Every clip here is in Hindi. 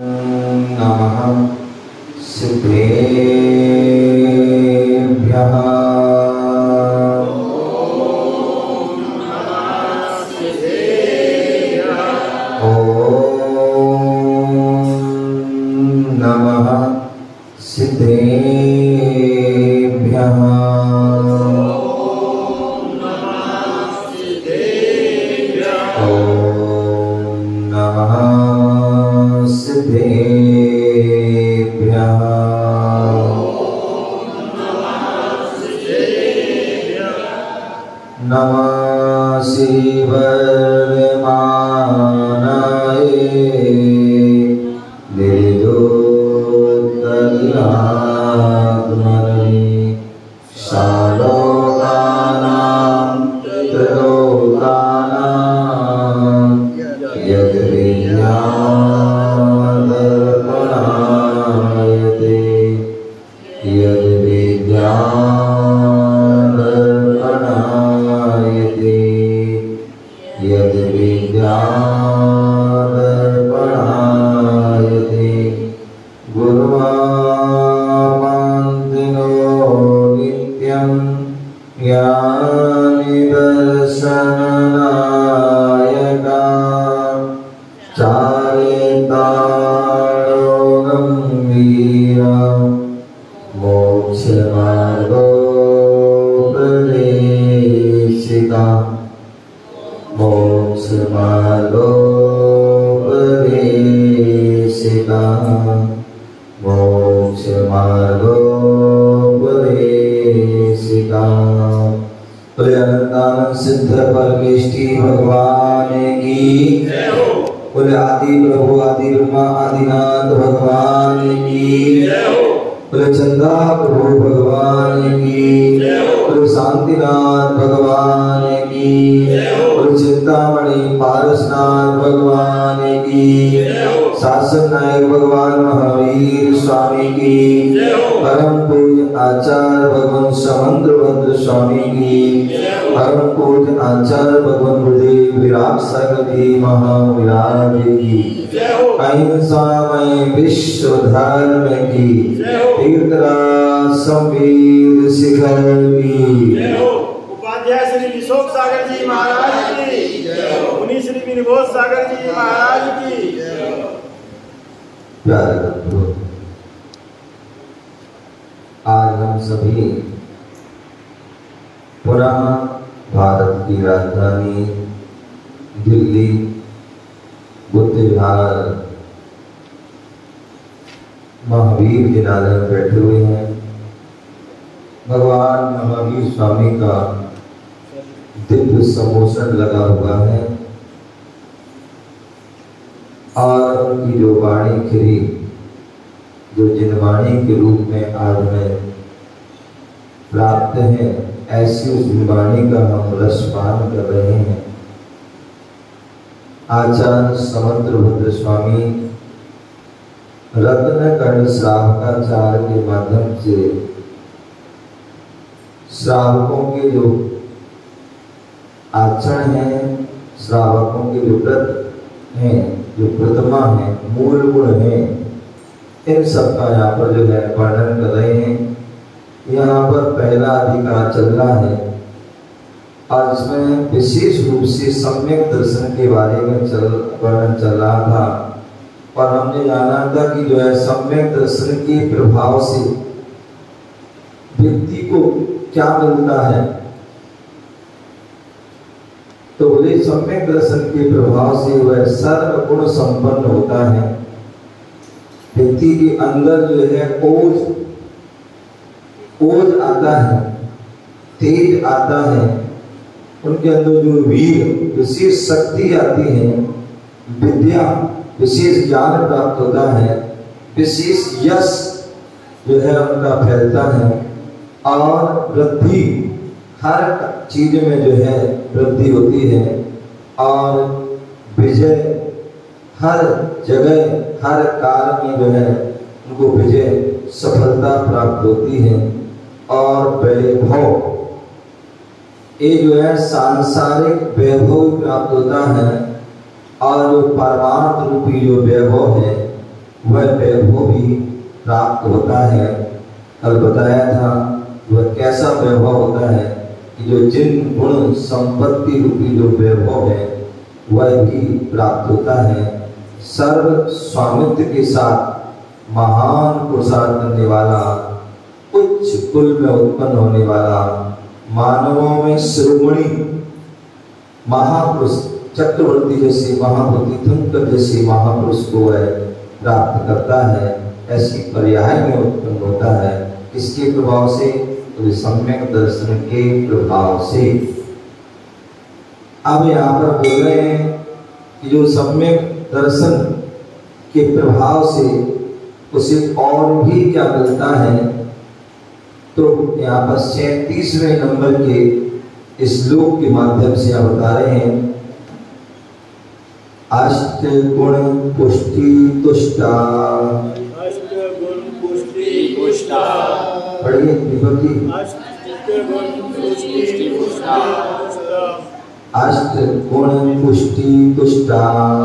नमः सिद्धेभ्यः। नमः शिवरमानाय निर्दोतलात्मने शालोकानां त्रिलोकानां यद्विद्यादर्पणायते यद्विद्यादर्पणायते गुरुवामन्त्रिणो नित्यं ज्ञानिदर्शननायका चारितालो गम्भीरा मोक्षमार्गोपदेशिका मोक्षमार्गोपदेशिका मोक्षमार्गोपदेशिका। बोले अनंतानंद सिद्ध परमेष्टि भगवान की। बोले आदि प्रभु आदि ब्रह्मा आदिनाथ भगवान की। बोले चंदा प्रभु भगवान की। बोले शांतिनाथ भगवान की। बोले चिंतामणि पारसनाथ भगवान की। शासन नायक भगवान महावीर स्वामी की। परम पूज्य आचार्य भगवान समुद्रभद्र स्वामी की। परम पूज्य आचार्य भगवान गुरुदेव विराट सागर जी महाविराज की। अहिंसामय विश्व धर्म की। तीर्थराज संवीर शिखर की। उपाध्याय श्री विशोक सागर जी महाराज की। मुनि श्री विनिबोध सागर जी महाराज की। प्यारे बंधुओं, आज हम सभी पुनः भारत की राजधानी दिल्ली बुद्ध विहार महावीर जिनालय में बैठे हुए हैं। भगवान महावीर स्वामी का दिव्य सम्मोहन लगा हुआ है और उनकी जो वाणी खिरी, जो जिनवाणी के रूप में आज में प्राप्त है, ऐसी उस वाणी का हम रसपान कर रहे हैं। आचार्य समुद्रभद्र स्वामी रत्नकर्ण श्रावकाचार्य के माध्यम से श्रावकों के जो आचरण हैं, श्रावकों के जो व्रत हैं, जो प्रतिमा है, मूल गुण है, इन सब का यहाँ पर जो है वर्णन कर रहे हैं। यहाँ पर पहला अधिकार चल रहा है और इसमें विशेष रूप से सम्यक दर्शन के बारे में वर्णन चल रहा था और हमने जाना था कि जो है सम्यक दर्शन के प्रभाव से व्यक्ति को क्या मिलता है। तो बोले सम्यक दर्शन के प्रभाव से वह सर्व गुण संपन्न होता है। व्यक्ति के अंदर जो है ओज आता है, तेज आता है, उनके अंदर जो वीर विशेष शक्ति आती है, विद्या विशेष ज्ञान प्राप्त होता है, विशेष यश जो है उनका फैलता है और वृद्धि हर चीज में जो है वृद्धि होती है और विजय हर जगह हर कार्य में जो है उनको विजय सफलता प्राप्त होती है और वैभव ये जो है सांसारिक वैभव प्राप्त होता है और जो परमार्थ रूपी जो वैभव है वह वैभव भी प्राप्त होता है। कल बताया था वह कैसा वैभव होता है कि जो जिन गुण संपत्ति रूपी जो वैभव है वह भी प्राप्त होता है। सर्व स्वामित्व के साथ महान पुरुषार्थ करने वाला, उच्च कुल में उत्पन्न होने वाला, मानवों में शिरोमणि महापुरुष चक्रवर्ती जैसे महापुरुष, तीर्थंकर जैसे महापुरुष को वह प्राप्त करता है। ऐसी पर्याय में उत्पन्न होता है। किसके प्रभाव से? तो सम्यक दर्शन के प्रभाव से। अब यहाँ पर बोल रहे हैं कि जो सम्यक दर्शन के प्रभाव से उसे और भी क्या मिलता है, तो यहाँ पर 37वें नंबर के श्लोक के माध्यम से आप बता रहे हैं। अष्ट गुण पुष्टि तुष्टा, अष्ट गुण पुष्टि पुष्टा, पढ़िए दीपक जी। अष्ट गुण पुष्टि पुष्टा, अष्ट गुण पुष्टि तुष्टा,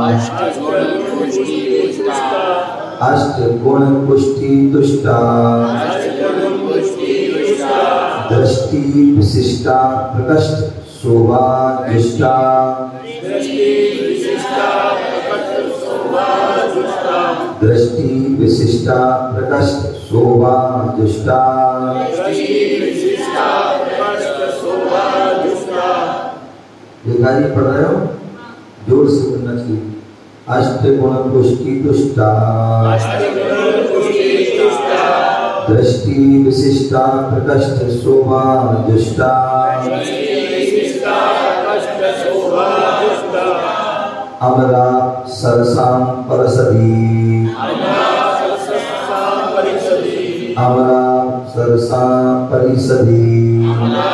अष्ट गुण पुष्टि पुष्टा, अष्ट गुण पुष्टि तुष्टा, अष्ट गुण पुष्टि पुष्टा, दृष्टि विशिष्टा प्रकट शोभा जुष्टा, दृष्टि विशिष्टा प्रकट शोभा जुष्टा, दृष्टि विशिष्टा प्रकट शोभा जुष्टा। दृष्टि विशिष्टा प्रकट शोभा जुष्टा। ये गाली पढ़ रहे हो, जोर से पढ़ना चाहिए। अष्ट गुण पुष्टि तुष्टा, अष्ट गुण पुष्टि तुष्टा, दृष्टि विशिष्टा प्रकट शोभा जुष्टा, दृष्टि विशिष्टा प्रकट शोभा जुष्टा, अमरा सरसां परसदी, अमरा सरसां परिषदी, अमरा सरसां परिसदी, अमरा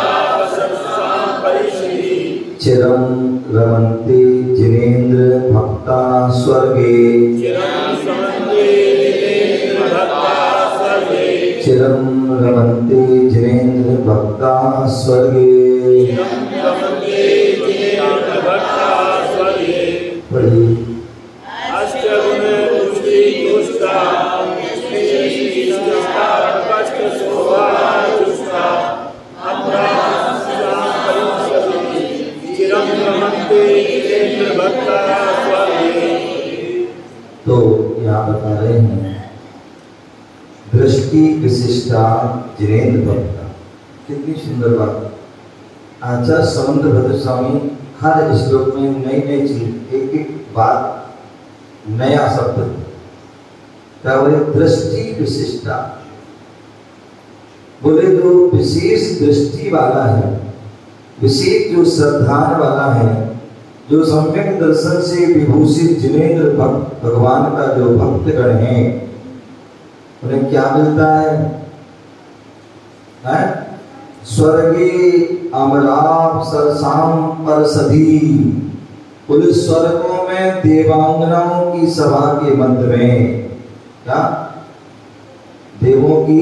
सरसां परिषदी, चिरं रमन्ते जिनेन्द्र भक्ता स्वर्गे, चिरं रमन्ते जिनेन्द्र भक्ता स्वर्गे, चिरं रमन्ते जिनेन्द्र भक्ता स्वर्गे। चिरं रमन्ते जिनेन्द्र भक्ता स्वर्गे। पढ़िए। अष्ट गुण पुष्टि तुष्टा, दृष्टि विशिष्टा प्रकट शोभा जुष्टा, अमरा सरसां परिषदी, चिरं रमन्ते जिनेन्द्र भक्ता स्वर्गे। तो यहाँ बता रहे हैं दृष्टि विशिष्टा जिनेन्द्र भक्ता। कितनी सुंदर बात। आचार्य समुद्र भद्र स्वामी हर श्लोक में नई नई चीज, एक एक बात, नया शब्द क्या बोले? दृष्टि विशिष्टा। बोले जो विशेष दृष्टि वाला है, विशेष जो श्रद्धान वाला है, जो सम्यक दर्शन से विभूषित जिनेन्द्र भक्त भगवान का जो भक्तगण है, उन्हें क्या मिलता है? स्वर्गे अमराप सरसाम परसदी। पुलिस स्वर्गों में देवांगनाओं की सभा के मध्य में, क्या देवों की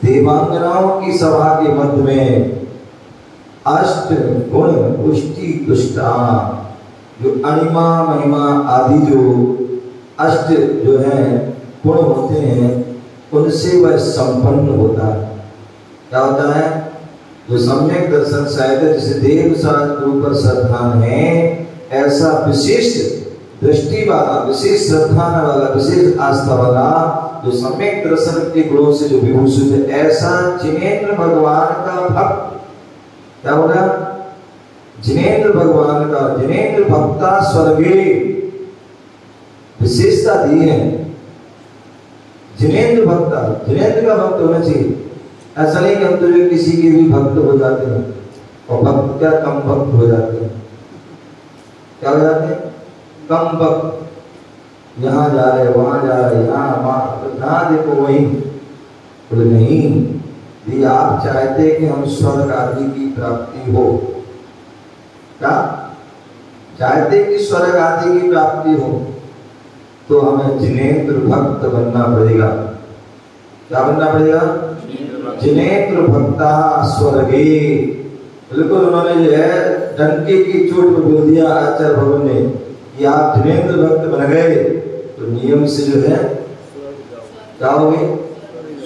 देवांगनाओं की सभा के मध्य में अष्ट गुण पुष्टि तुष्टा, जो अणिमा महिमा आदि जो अष्ट जो है गुण होते हैं उनसे वह संपन्न होता है। क्या होता है? जो सम्यक दर्शन सहित जिसे देव शास्त्र पर श्रद्धान है, ऐसा विशिष्ट दृष्टि वाला, विशेष श्रद्धान वाला, विशेष आस्था वाला, जो सम्यक दर्शन के गुणों से जो विभूषित है, ऐसा जिनेन्द्र भगवान का भक्त, क्या बोला? जिनेन्द्र भगवान का, जिनेन्द्र भक्ता स्वर्गे, विशेषता दी है। जिनेन्द्र भक्ता, जिनेन्द्र का भक्त होना चाहिए। ऐसा नहीं कि हम तो जो किसी के भी भक्त हो जाते हैं, और भक्त क्या कम भक्त हो जाते हैं। क्या हो जाते हैं? कम भक्त। यहाँ जा रहे, वहां जा रहे, यहाँ वहां, जहाँ देखो वहीं। बोले नहीं, यदि आप चाहते कि हम स्वर्ग आदि की प्राप्ति हो, क्या चाहते कि स्वर्ग आदि की प्राप्ति हो, तो हमें जिनेन्द्र भक्त बनना पड़ेगा। क्या बनना पड़ेगा? जिनेन्द्र भक्ता स्वर्गे। बिल्कुल उन्होंने जो है डंके की चोट पर बोल दिया आचार्य भवन ने कि आप जिनेन्द्र भक्त बन गए, तो नियम से जो है जाओगे,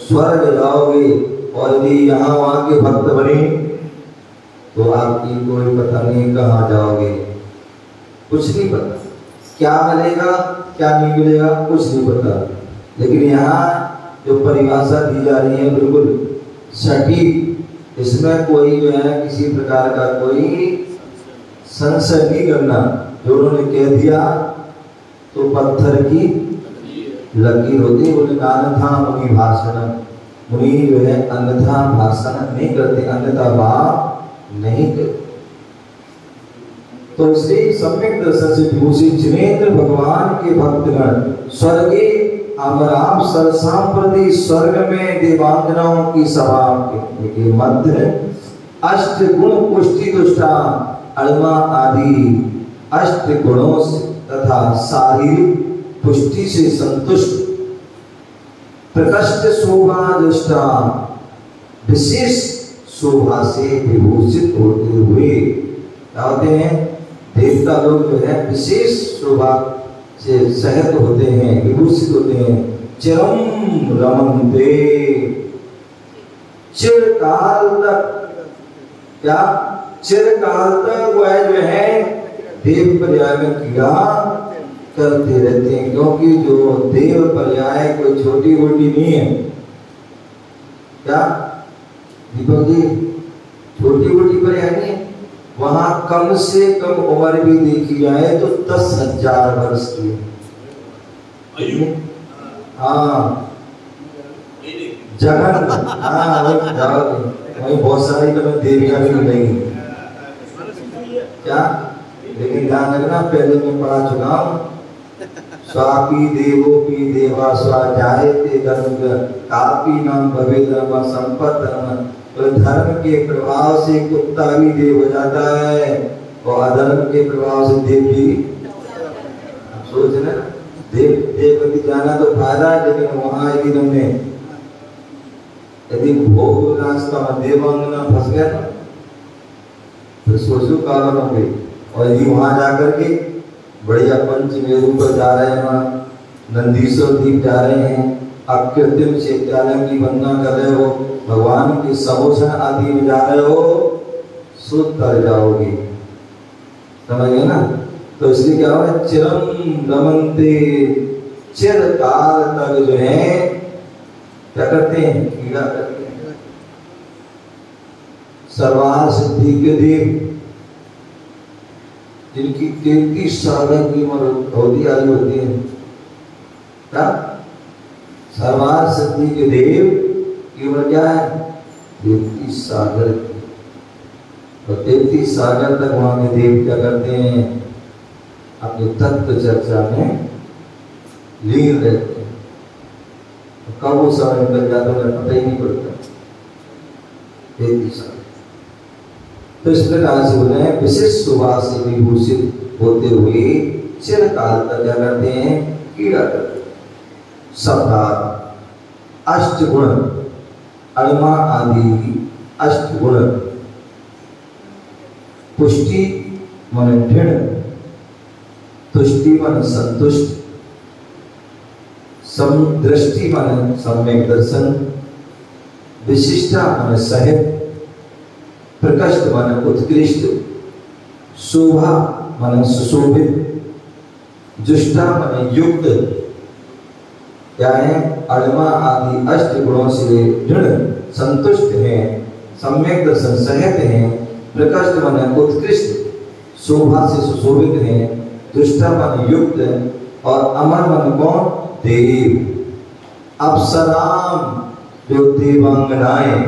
स्वर्ग जाओगे। और यदि यहाँ वहाँ के भक्त बने तो आपकी कोई पता नहीं कहाँ जाओगे, कुछ नहीं पता, क्या मिलेगा क्या नहीं मिलेगा कुछ नहीं पता। लेकिन यहाँ जो परिभाषा दी जा रही है बिल्कुल सटीक, इसमें कोई जो है किसी प्रकार का कोई संशय नहीं करना। जो उन्होंने कह दिया तो पत्थर की लकीर होती। बोले अन्यथा मुनि भाषण, मुनि जो है अन्यथा भाषण नहीं करते, अन्यथा भाव नहीं करते। तो इसलिए सम्यक दर्शन से विभूषित जिनेन्द्र भगवान के भक्तगण स्वर्गे अमराम सरसाम प्रति स्वर्ग में देवांगनाओं की सभा के मध्य अष्ट गुण पुष्टि दुष्टा अणमा आदि अष्ट गुणों से तथा शारीरिक पुष्टि से संतुष्ट प्रकृष्ट शोभा दुष्टा विशेष शोभा से विभूषित होते हुए क्या होते हैं, देवता लोग जो है विशेष शोभा से सहित होते हैं, विभूषित होते हैं। चिरम रमन्ते, चिरकाल तक, क्या चिरकाल तक वह जो है देव पर्याय में क्रीड़ा करते रहते हैं। क्योंकि जो देव पर्याय कोई छोटी मोटी नहीं है, क्या दीपक जी, छोटी मोटी पर्याय नहीं है। वहां कम से कम उम्र भी देखी जाए तो 10,000 वर्ष की है। हाँ जगन, हाँ वही बहुत सारी तो देवियां भी नहीं क्या। लेकिन ध्यान रखना, पहले मैं पढ़ा चुका हूँ, स्वापी देवोपी देवा स्वा जायते धर्म कापी नाम भवे धर्म संपत धर्म। तो धर्म के प्रभाव से कुत्ता भी देव हो जाता है और अधर्म के प्रभाव से देव भी। सोचना देवगति जाना तो फायदा है, लेकिन वहां यदि तुमने यदि भोग रास्ता में देवांगना फंस गया ना तो सोचो का बनोगे। और यदि वहां जाकर के बढ़िया पंचमेरु पर जा रहे हैं, वहाँ नंदीश्वर द्वीप जा रहे हैं, अकृत्रिम चैत्यालय की वंदना कर रहे हो, भगवान के समोसन आदि में जा रहे हो, शुद्ध कर जाओगे, समझ गए ना। तो इसलिए क्या हो, चिरम रमन्ते, चिरकाल तक जो है क्या करते हैं, क्रीड़ा करते हैं। सर्वार सिद्धि के देव जिनकी 33 साल की अवधि आयु होती है, क्या सर्वार सिद्धि के देव की उम्र क्या है, 33 सागर की। और 33 सागर तक वहां के देव क्या करते हैं, अपने तत्व चर्चा में लीन रहते हैं। तो कब वो समय निकल जाता है पता ही नहीं पड़ता, 33 साल। तो इस प्रकार से बोले हैं विशेष शोभा से विभूषित होते हुए चिरकाल तक क्या करते हैं, क्रीड़ा करते हैं। शब्दार्थ अष्ट गुण अणमा आदि अष्ट गुण पुष्टि मन दृढ़, तुष्टि मन संतुष्ट, समदृष्टि मन सम्यक दर्शन, विशिष्टा मन सहित, प्रकृष्ट मन उत्कृष्ट, शोभा मन सुशोभित, जुष्टा मन युक्त, क्या है, अणमा आदि अष्ट गुणों से दृढ़ संतुष्ट हैं, सम्यक दर्शन सहित हैं, प्रकृष्ट मन उत्कृष्ट, शोभा से सुशोभित हैं, जुष्टा मन युक्त और अमर मन कौन, देव। अप्सराम जो देवांगनाएं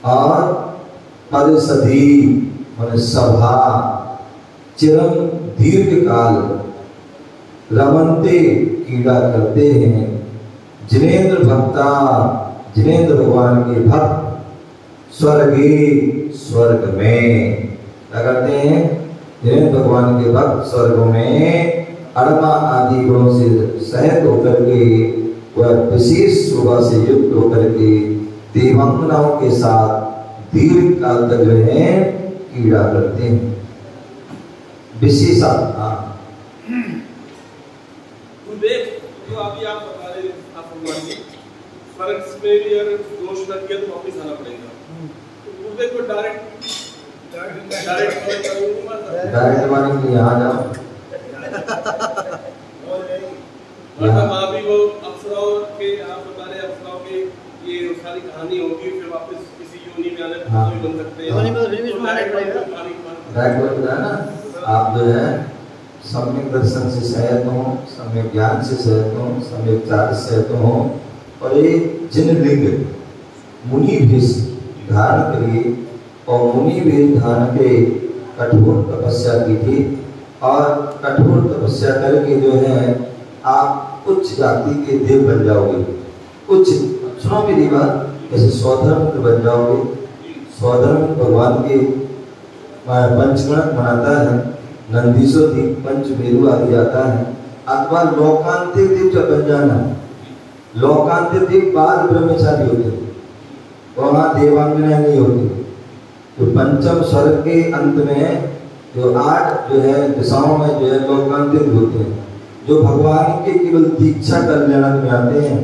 और पद सधी मन सभा, चिरम दीर्घ काल, रमन्ते क्रीड़ा करते हैं, जिनेन्द्र भक्ता जिनेन्द्र भगवान के भक्त, स्वर्गे स्वर्ग में क्या करते हैं, जिनेन्द्र भगवान के भक्त स्वर्ग में अणमा आदि गुणों से सहित होकर के वह विशेष शोभा से युक्त होकर के देवांगनाओं के साथ दीर्घ काल तक जो है क्रीड़ा करते हैं। विशेषा तो अभी आप बता रहे आप भगवान जी फर्क में भी अगर दोष लग गया तो वापस आना पड़ेगा। तो गुरुदेव को डायरेक्ट वाणी के यहाँ जाओ। मतलब अभी वो अप्सराओं के आप बता रहे अप्सराओं के ये सारी कहानी होगी फिर वापस किसी योनि में आने हाँ। भी बन सकते हैं। ना आप जो है सम्यक दर्शन से सहत हो, सम्यक ज्ञान से सहत हो, सम्यक चार से सहत हो और ये जिन लिंग मुनि भेष धारण करिए और मुनि भेष धारण के कठोर तपस्या की थी और कठोर तपस्या करके जो है आप उच्च जाति के देव बन जाओगे। उच्च सुनो मेरी बात, जैसे स्वधर्म बन जाओगे। स्वधर्म भगवान के पंचगणक मनाता है, नंदीसोदी पंचमेरु आदि आता है, अथवा लोकांतिक देव जब बन जाना। लोकांतिक देव बाद ब्रह्मचारी होते हैं, वहाँ देवांगना नहीं होती। तो पंचम स्वर्ग के अंत में जो 8 जो है दिशाओं में जो है लोकांतिक होते हैं, जो भगवान के केवल दीक्षा कल्याण में आते हैं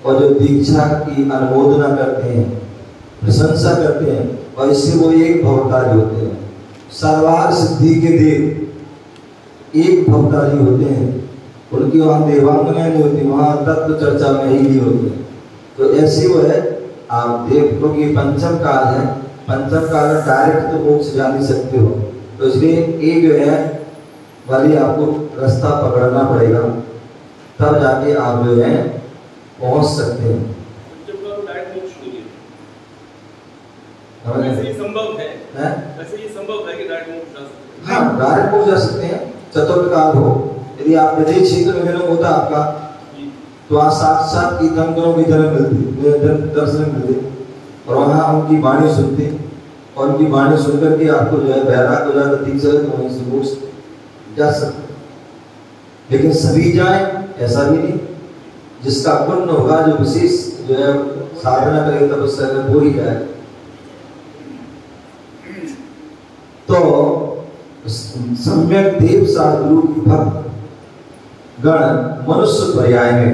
और जो दीक्षा की अनुमोदना करते हैं, प्रशंसा करते हैं, और इससे वो एक भवतारी होते हैं। सर्वार सिद्धि के देव एक भवतारी होते हैं, उनकी वहाँ देवांगना नहीं होती, वहाँ तत्व चर्चा में ही नहीं होती। तो ऐसे वो है आप देव, क्योंकि पंचम काल है, पंचम काल में डायरेक्ट तो मोक्ष जा नहीं सकते हो, तो इसलिए ये जो है वाली आपको रास्ता पकड़ना पड़ेगा, तब जाके आप जो है पहुंच सकते हैं। वैसे ये संभव है, वैसे ये संभव है कि डायरेक्ट मोक्ष जा सकते हैं। हाँ, डायरेक्ट पहुंच जा सकते हैं। चतुर्थ काल हो, यदि आप विदेश क्षेत्र में जन्म होता आपका, तो वहाँ साक्षात तीर्थंकरों की तरह मिलती, दर्शन मिलते और वहाँ उनकी वाणी सुनते और उनकी वाणी सुनकर के आपको जो है बैराग हो जाता, दीक्षा तो वहीं से मोक्ष जा सकते। लेकिन सभी जाए ऐसा भी नहीं, जिसका पुण्य होगा, जो विशेष जो है साधना करेगा तपस्या करेगा वो ही जाए। तो सम्यक देव साधु की भक्त गण मनुष्य पर्याय में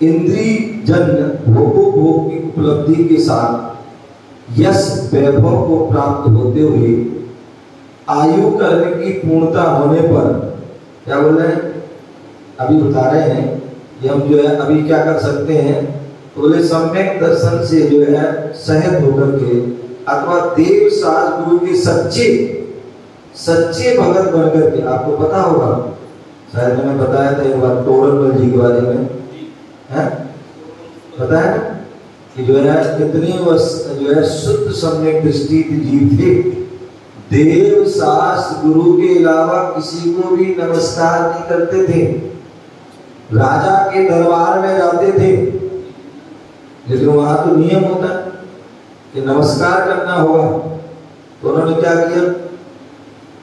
इंद्रिय जन्य भोग की उपलब्धि के साथ यश वैभव को प्राप्त होते हुए आयु कर्म की पूर्णता होने पर क्या बोल रहे हैं, अभी बता रहे हैं कि हम जो है अभी क्या कर सकते हैं, तो बोले सम्यक दर्शन से जो है सहत होकर के अथवा देव साज गुरु के सच्चे भगत बनकर के, आपको पता होगा शायद मैंने बताया था एक बार तोड़नमल जी के बारे में, है पता है कि जो है कितने जो है शुद्ध सम्यक दृष्टि जीव थे, देव शास्त्र गुरु के अलावा किसी को भी नमस्कार नहीं करते थे, राजा के दरबार में जाते थे, लेकिन वहां तो नियम होता है कि नमस्कार करना होगा, तो उन्होंने क्या किया,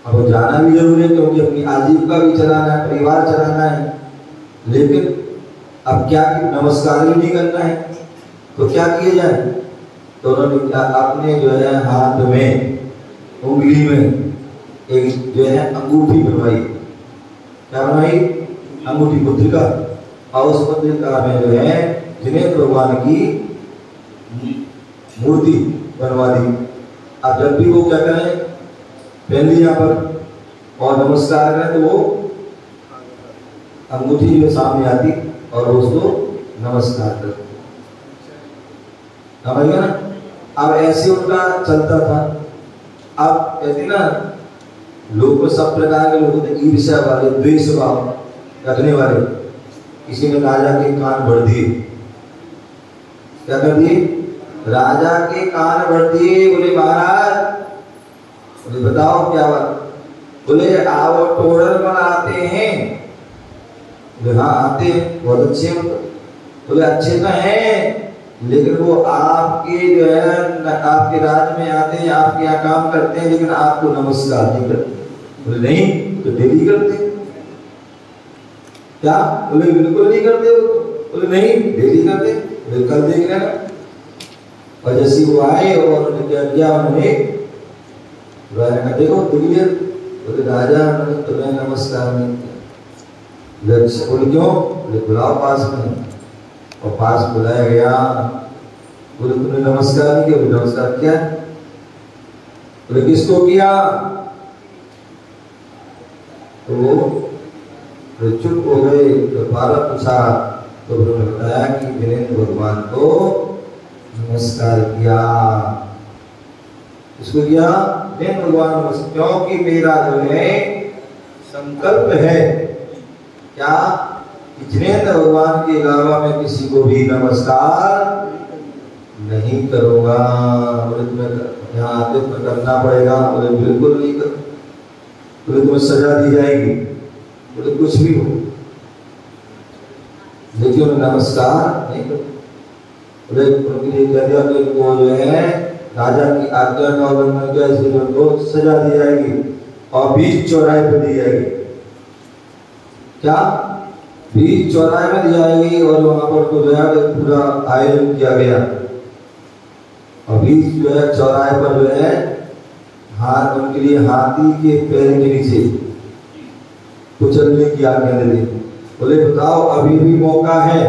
अब जाना भी जरूरी है क्योंकि अपनी आजीविका भी चलाना है, परिवार चलाना है, लेकिन अब क्या नमस्कार भी नहीं करना है, तो क्या किया जाए, तो उन्होंने अपने जो है हाथ में उंगली में एक जो है अंगूठी बनवाई। क्या बनवाई? अंगूठी मुद्रिका। और उस मुद्रिका में जो है जिन्हें भगवान की मूर्ति बनवा दी। अब जब भी वो क्या करें, पहले यहाँ पर और नमस्कार करें तो वो अंगूठी जो सामने आती और उसको नमस्कार करते, समझ गया ना। अब ऐसे उनका चलता था। अब कहते ना लोग सब प्रकार के लोग होते, ईर्ष्या वाले, द्वेष भाव रखने वाले। किसी ने राजा के कान भर दिए, क्या कर दिए, राजा के कान भर दिए। बोले महाराज, बोले बताओ क्या बात, बोले आओ तोड़नमल आते हैं। बोले हाँ आते हैं, बहुत अच्छे। बोले अच्छे तो हैं, लेकिन वो आपके जो है आपके राज्य में आते हैं, आपके यहाँ काम करते हैं, लेकिन आपको नमस्कार नहीं करते। बोले नहीं, तो डेली करते। क्या? बोले बिल्कुल नहीं करते। बोले नहीं, डेली करते। बोले कल देख रहे ना। और जैसे वो आए और उन्होंने क्या किया, उन्होंने देखो दिव्य, बोले राजा उन्होंने तुम्हें नमस्कार नहीं किया। बोले क्यों? बोले बुलाओ पास में। और पास बुलाया गया। बोले तुमने नमस्कार नहीं किया? बोले नमस्कार किया। बोले किसको किया? तो वो चुप हो गए। तो दोबारा पूछा तो उन्होंने बताया कि वीरेंद्र भगवान को नमस्कार किया। इसको किया वीरेंद्र भगवान नमस्कार, क्योंकि मेरा जो है संकल्प है क्या कि जिनेंद्र भगवान के अलावा मैं किसी को भी नमस्कार नहीं करूंगा। बोले तुम्हें यहाँ आते तो करना पड़ेगा? बोले बिल्कुल नहीं कर। बोले तुम्हें सजा दी जाएगी? बोले कुछ भी हो, लेकिन नमस्कार नहीं करो। बोले उनके लिए कह दिया कि वो जो है राजा की आज्ञा का उल्लंघन किया, इसलिए उनको सजा दी जाएगी और बीच चौराहे पर दी जाएगी। क्या? बीच चौराहे में दी जाएगी और वहां पर तो जो है पूरा आयोजन किया गया। और बीच जो है चौराहे पर जो है हाथ उनके लिए हाथी के पैर के नीचे कुचलने की आज्ञा दे दी। बोले बताओ अभी भी मौका है,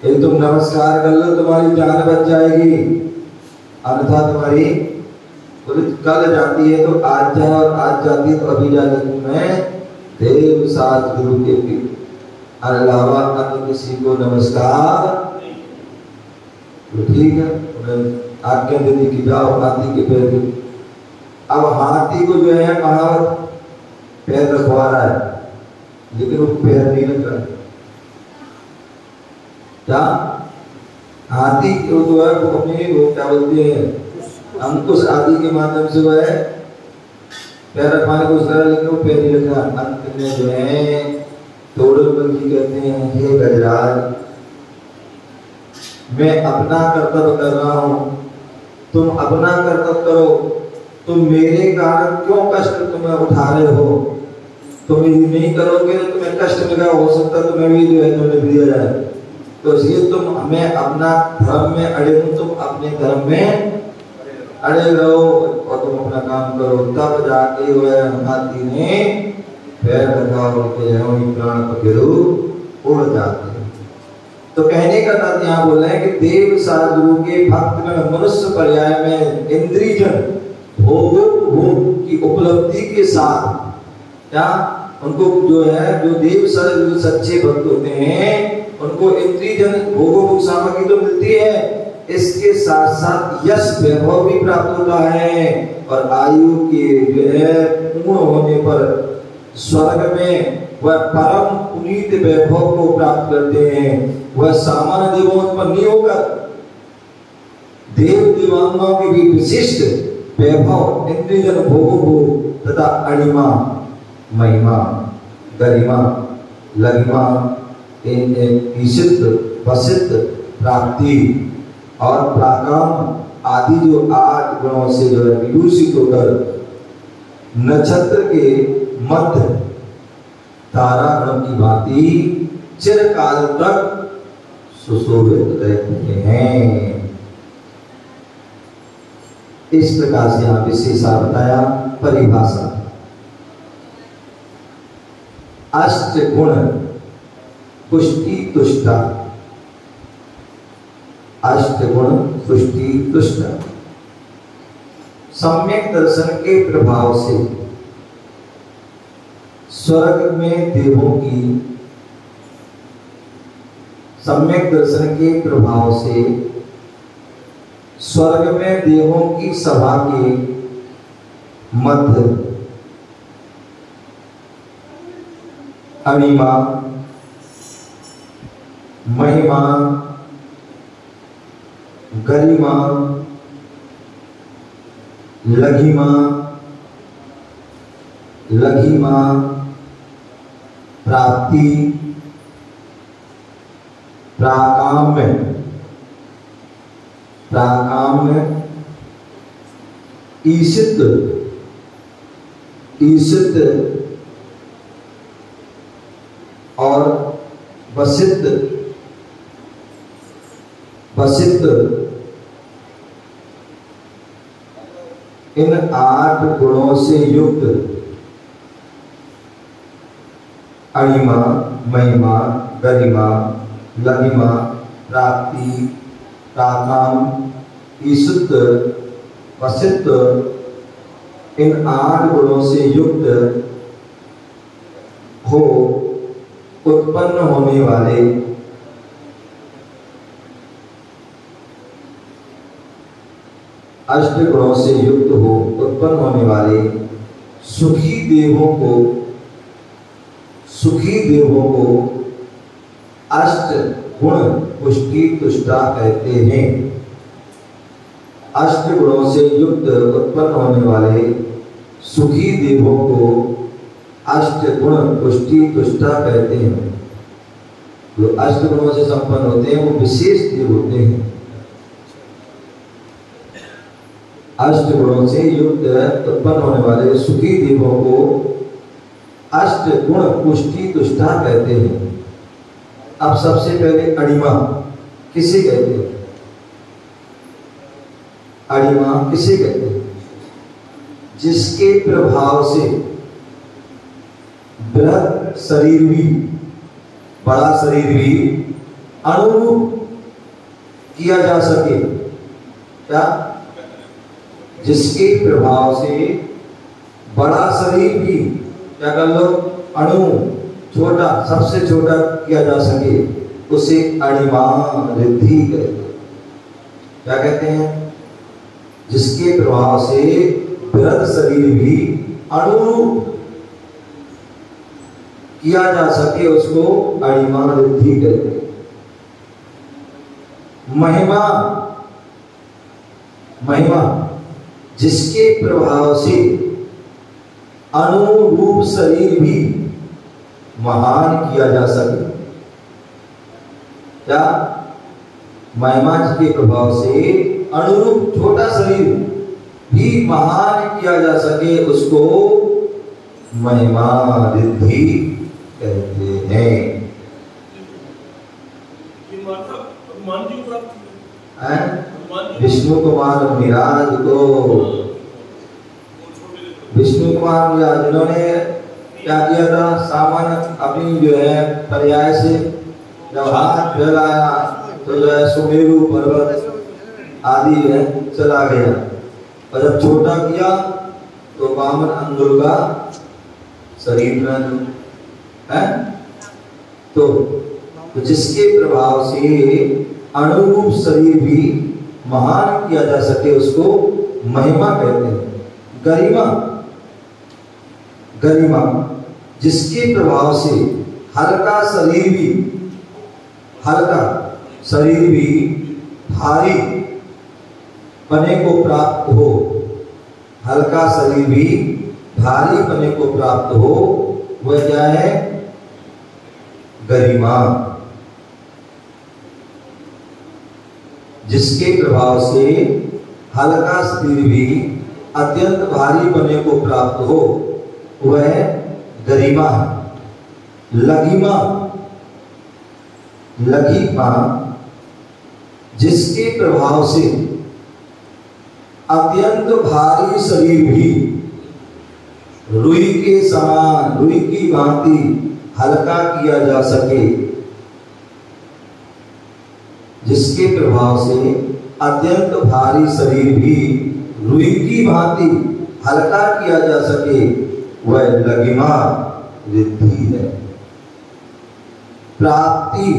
यदि तुम नमस्कार कर लो तुम्हारी जान बच जाएगी, अन्यथा तुम्हारी। बोले कल जाती है तो आज जाए, और आज जाती है तो अभी जाके तुम्हें देव साज गुरु के अलावा अन्य किसी को नमस्कार। तो ठीक है, आज्ञा दे दी कि जाओ हाथी के पैर पे। अब हाथी को जो है महावत पैर रखवा रहा है, लेकिन वो पैर नहीं रख रहा है। क्या? हाथी को जो है वो अपने वो क्या बोलते हैं अंकुश आदि के माध्यम से वो है पैर रखवाने को कर, लेकिन वो पैर नहीं रख रहा। अंत में जो है तोड़बल जी कहते हैं हे गजराज, मैं अपना कर्तव्य कर रहा हूं, तुम अपना कर्तव्य करो। तुम मेरे कारण क्यों कष्ट तुम्हें उठा रहे हो? तुम यदि नहीं करोगे तो तुम्हें कष्ट मिलेगा, हो सकता है तुम्हें भी जो है तुम्हें दिया जाए। तो इसलिए तुम हमें अपना धर्म में अड़े हो, तुम अपने धर्म में अड़े रहो और तुम अपना काम करो। तब जाके वह हाथी ने पैर रखा और प्राण पखेरु उड़ जाते हैं। तो कहने का तात्पर्य यहाँ बोल रहे हैं कि देव साधु के भक्तगण मनुष्य पर्याय में इंद्रियजन भोग की उपलब्धि के साथ क्या उनको जो है जो देव साधु सच्चे भक्त होते हैं उनको इंद्रियजन भोग सामग्री तो मिलती है, इसके साथ साथ यश वैभव भी प्राप्त होता है। और आयु के जो है पूर्ण होने पर स्वर्ग में वह परम पुनीत वैभव को प्राप्त करते हैं। वह सामान्य देवों पर नहीं होकर देव देवांगों के भी विशिष्ट वैभव इंद्रियजन भोगों तथा अणिमा महिमा गरिमा लगिमा ईशित वसित प्राप्ति और प्राकाम आदि जो 8 गुणों से जो है विभूषित होकर नक्षत्र के मध्य तारागण की भांति चिरकाल तक सुशोभित रहते हैं। इस प्रकार से यहाँ विशेषा बताया परिभाषा। अष्ट गुण पुष्टि तुष्टा, अष्ट गुण पुष्टि तुष्टा सम्यक दर्शन के प्रभाव से स्वर्ग में देवों की, सम्यक दर्शन के प्रभाव से स्वर्ग में देवों की सभा के मध्य अणिमा महिमा गरिमा लघिमा लघिमा प्राप्ति प्राकाम्य प्राकाम्य ईशित ईशित और वसित वसित इन 8 गुणों से युक्त अणिमा, महिमा, गरिमा, लघिमा, प्राप्ति, प्राकाम, ईसुत, वसित, इन 8 गुणों से युक्त हो उत्पन्न होने वाले अष्ट गुणों से युक्त हो उत्पन्न होने वाले सुखी देवों को अष्ट गुण पुष्टि तुष्टा कहते हैं। अष्ट गुणों से युक्त उत्पन्न होने वाले सुखी देवों को अष्ट गुण पुष्टि तुष्टा कहते हैं। जो अष्ट गुणों से संपन्न होते हैं वो विशेष देव होते हैं। अष्ट गुणों से युक्त उत्पन्न होने वाले सुखी देवों को अष्ट गुण पुष्टि तुष्टा कहते हैं। अब सबसे पहले अणिमा किसे कहते हैं? अणिमा किसे कहते हैं? जिसके प्रभाव से बृहद शरीर भी, बड़ा शरीर भी अनुरूप किया जा सके। क्या? जिसके प्रभाव से बड़ा शरीर भी क्या कर लो, अणु छोटा, सबसे छोटा किया जा सके, उसे अणिमा रिद्धि कहते हैं। क्या कहते हैं? जिसके प्रभाव से बृहद शरीर भी अनुरूप किया जा सके उसको अणिमा रिद्धि कहते हैं। महिमा, महिमा जिसके प्रभाव से अनुरूप शरीर भी महान किया जा सके। क्या? महिमा जिसके प्रभाव से अनुरूप छोटा शरीर भी महान किया जा सके उसको महिमा रिद्धि कहते हैं। विष्णु कुमार मिराज को, विष्णु कुमार मिराज जिन्होंने क्या किया था, सामान्य अपनी जो है पर्याय से जब हाथ फैलाया तो जो है सुमेरु पर्वत आदि है चला गया, और जब छोटा किया तो 52 अंगुल का शरीर है। तो जिसके प्रभाव से अनुरूप शरीर भी महान किया जा सके उसको महिमा कहते हैं। गरिमा, गरिमा जिसके प्रभाव से हल्का शरीर भी, हल्का शरीर भी भारी पने को प्राप्त हो, हल्का शरीर भी भारी पने को प्राप्त हो, वह क्या है? गरिमा। जिसके प्रभाव से हल्का शरीर भी अत्यंत भारी पने को प्राप्त हो, वह गरिमा। लघिमा, लघिमा जिसके प्रभाव से अत्यंत भारी शरीर भी रुई के समान, रुई की भांति हल्का किया जा सके। जिसके प्रभाव से अत्यंत भारी शरीर भी रुई की भांति हल्का किया जा सके, वह लघिमा रिद्धि है। प्राप्ति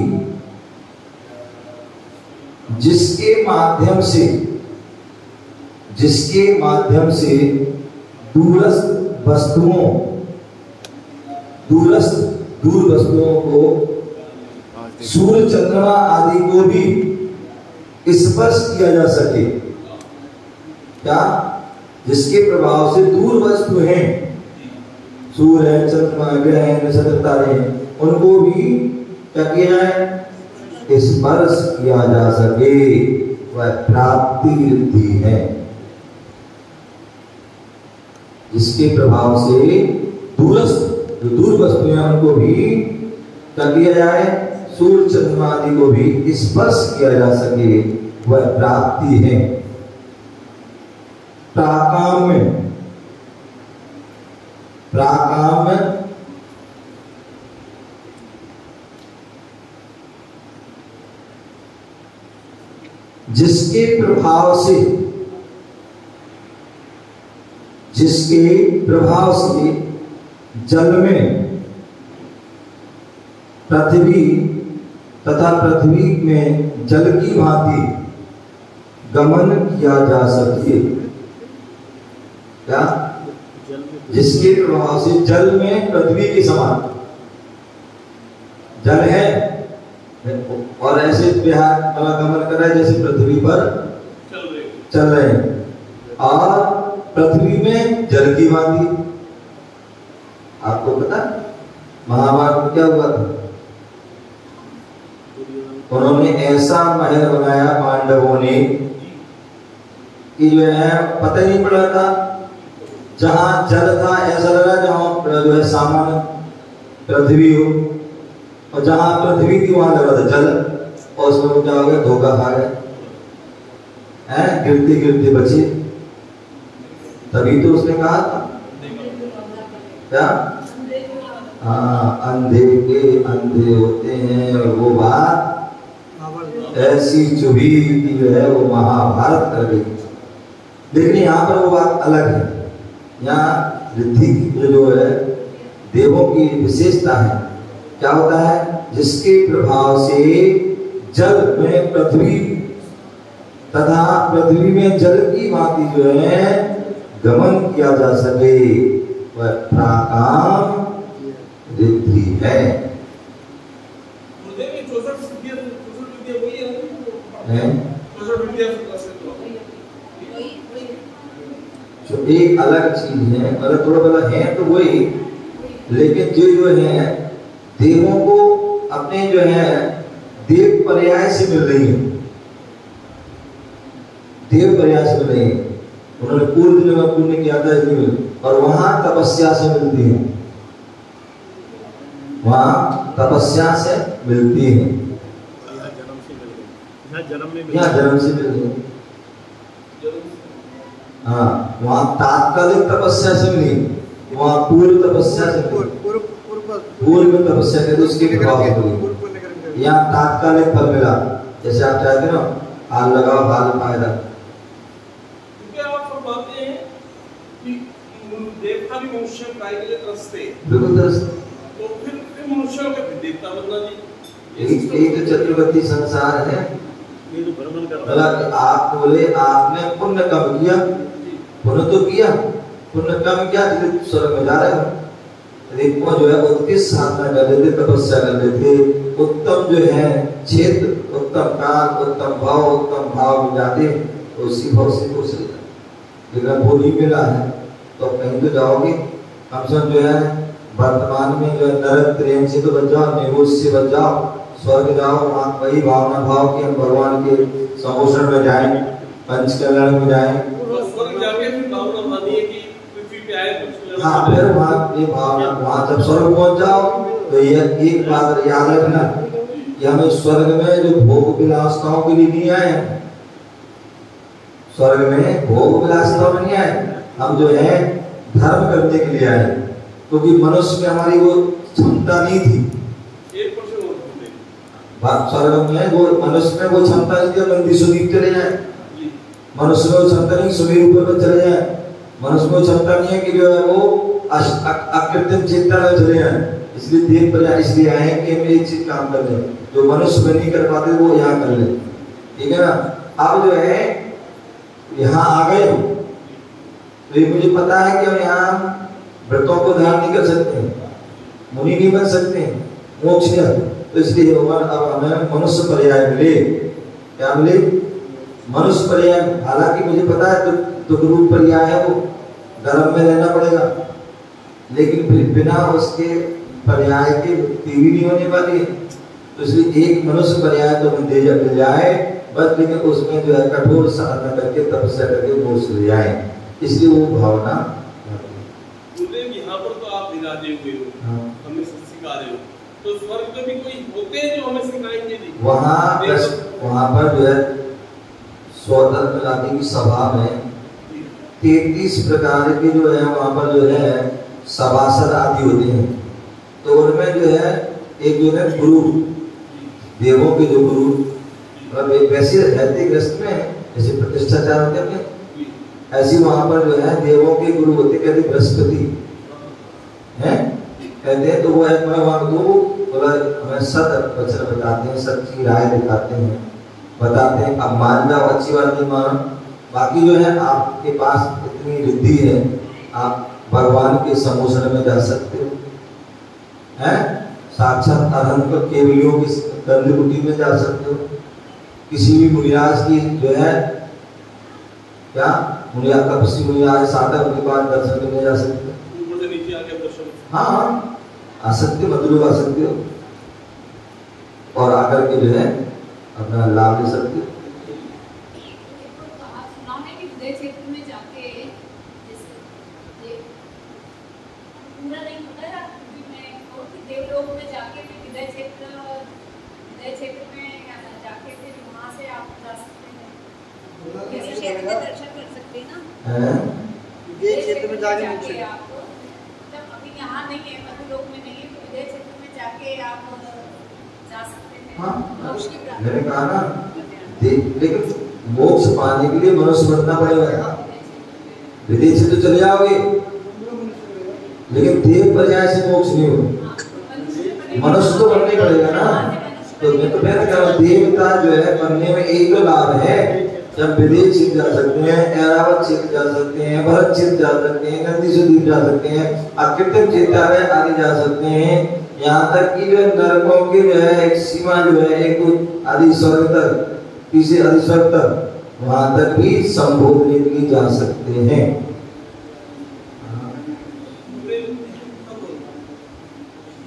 जिसके माध्यम से, जिसके माध्यम से दूरस्थ वस्तुओं, दूरस्थ दूर वस्तुओं को, सूर्य चंद्रमा आदि को भी स्पर्श किया जा सके। क्या? जिसके प्रभाव से दूर वस्तु हैं, सूर्य है, चंद्रमा, ग्रह है, नक्षत्र तारे हैं, उनको भी क्या किया जाए? स्पर्श किया जा सके, वह प्राप्ति रिद्धि है। जिसके प्रभाव से दूरस्थ, जो दूर वस्तु हैं उनको भी क्या किया जाए? सूर्य चंद्रमा आदि को भी स्पर्श किया जा सके, वह प्राप्ति है। प्राकाम्य, प्राकाम्य जिसके प्रभाव से जल में पृथ्वी तथा पृथ्वी में जल की भांति गमन किया जा सके। क्या? जिसके प्रभाव से जल में पृथ्वी के समान जल है और ऐसे बिहार गमन कर रहा है जैसे पृथ्वी पर चल रहे हैं और पृथ्वी में जल की भांति। आपको पता महाभारत में क्या हुआ था? उन्होंने ऐसा महल बनाया पांडवों ने कि जो है पता ही नहीं पड़ रहा था, जहां जल था ऐसा लगा जहां जो है सामान्य पृथ्वी हो, और जहां पृथ्वी थी वहां लग रहा था जल, और उसमें वो क्या हो गया? धोखा खा गए, गिरते गिरते बचे। तभी तो उसने कहा था क्या? हाँ, अंधे के अंधे होते हैं, और वो बात ऐसी चुभी की जो है वो महाभारत कर गई। लेकिन यहाँ पर वो बात अलग है। यहाँ रिद्धि जो है देवों की विशेषता है। क्या होता है? जिसके प्रभाव से जल में पृथ्वी तथा पृथ्वी में जल की भांति जो है गमन किया जा सके, वह प्राकाम रिद्धि है। जो एक अलग चीज है, मतलब थोड़ा बड़ा है तो वही, लेकिन जो है देवों को अपने जो है देव पर्याय से मिल रही है, देव पर्याय से मिल रही है। उन्होंने पूर्व दिनों में पुण्य किया था इसलिए, और वहां तपस्या से मिलती है, वहां तपस्या से मिलती है, यहाँ जन्म से मिलती है। हाँ, वहां तात्कालिक तपस्या से मिली, वहां पूर्व तपस्या से मिली, पूर्व तपस्या के उसके प्रभाव से मिली। यहाँ तात्कालिक फल मिला, जैसे आप चाहते ना हाल लगाओ हाल फायदा। देवता भी मनुष्य के लिए तरसते, बिल्कुल तरसते, तो फिर मनुष्यों का देवता बनना नहीं। एक तो चतुर्वर्ती संसार है। मतलब आप बोले आपने पुण्य कम किया, पुण्य तो किया, पुण्य कम किया तो स्वर्ग में जा रहे हो। यदि वो जो है उत्कृष्ट साधना कर लेते, तपस्या कर लेते, उत्तम जो है क्षेत्र, उत्तम काल, उत्तम भाव में जाते, तो उसी भाव से खुश रहते। लेकिन वो नहीं मिला है तो कहीं तो जाओगे। हम सब जो है वर्तमान में जो है नरक प्रेम से तो बच जाओ, निरोध से बच जाओ, स्वर्ग जाओ, वहाँ वही भावना भाव कि हम भगवान के संपोषण में जाएं, पंच कल्याण में जाएं। स्वर्ग जाके फिर भावना मानिए कि पृथ्वी पे आए कुछ। हाँ, फिर वहाँ ये भावना, वहाँ जब स्वर्ग पहुँच जाओ तो यह एक बात याद रखना कि हमें स्वर्ग में जो भोग विलासिताओं के लिए नहीं आए, स्वर्ग में भोग विलासिताओं में नहीं आए, हम जो है धर्म करने के लिए आए, क्योंकि मनुष्य में हमारी वो क्षमता नहीं थी। स्वर्ग में वो मनुष्य में वो क्षमता नहीं थी, मंदिर सुदीप चले जाए, मनुष्य में वो क्षमता नहीं सुमेर ऊपर में चले जाए, मनुष्य में क्षमता नहीं है कि जो है वो अकृत्रिम चेतना में चले जाए। इसलिए देव प्रजा इसलिए आए कि हम एक चीज काम कर लें, जो मनुष्य में नहीं कर पाते वो यहाँ कर ले। ठीक है ना? अब जो है यहाँ आ गए तो ये मुझे पता है कि हम यहाँ व्रतों को धारण नहीं कर सकते, मुनि नहीं बन सकते, मोक्ष है, तो इसलिए भगवान अब हमें मनुष्य पर्याय मिले। क्या मिले? मनुष्य पर्याय। हालांकि मुझे पता है तो रूप पर्याय है, वो धर्म में रहना पड़ेगा, लेकिन फिर बिना उसके पर्याय के मुक्ति भी नहीं होने वाली है। तो इसलिए एक मनुष्य पर्याय तो मिल जाए बस, लेकिन उसमें जो है कठोर साधना करके तपस्या करके मोक्ष ले जाए, इसलिए वो भावना। यहाँ पर तो आप विराजे हुए हो, हमें सिखा रहे हो, तो स्वर्ग में भी कोई होते हैं जो हमें सिखाएंगे नहीं? वहाँ पर जो है स्वधर्म जाति की सभा में 33 प्रकार के जो है वहाँ पर जो है सभासद आदि होते हैं। तो उनमें जो है एक जो है गुरु, देवों के जो गुरु मतलब वैसे रहते गृहस्थ में जैसे प्रतिष्ठाचार होते हैं ऐसी वहां पर जो है देवों के गुरु होते कहते बृहस्पति हैं कहते हैं। तो वो है वहां को बोला हमें सत वचन बताते हैं, सच्ची राय दिखाते हैं, बताते हैं। अब मान जाओ अच्छी बात, नहीं मानो बाकी जो है आपके पास इतनी रिद्धि है आप भगवान के सम्मोहन में जा सकते हो हैं, साक्षात अनंत केवलियों की गंधकुटी में जा सकते हो, किसी भी मुनिराज की जो है क्या मुनिया तपस्वी मुनिराज साधक के पास दर्शन करने जा सकते हो। हाँ आ सकते हो, मधुर आ सकते हो और आकर के जो है अपना लाभ ले सकते हो। दर्शन कर सकते हैं ना ये क्षेत्र में जाके आप जब अभी यहाँ नहीं है मधुलोक में नहीं है तो विदेह क्षेत्र में जाके आप जा सकते हैं। हाँ मैंने कहा ना लेकिन मोक्ष पाने के लिए मनुष्य बनना पड़ेगा। विदेह से तो चले जाओगे लेकिन देव पर्याय से मोक्ष नहीं हो, मनुष्य तो बनना ही पड़ेगा ना। तो मैं तो पहले कह रहा हूँ देवता जो है बनने में एक तो लाभ है, जब विदेश छिप जा सकते हैं, ऐरावत छिप जा सकते हैं, भरत छिप जा सकते हैं, गंदी सुदीप जा सकते हैं, अकृत्रिम चित्तालय आदि जा सकते हैं। यहाँ तक कि जो नरकों की जो है एक सीमा जो है एक आदि स्वर्ग तक, तीसरे आदि स्वर्ग तक, वहां तक भी संभोगने के लिए जा सकते हैं।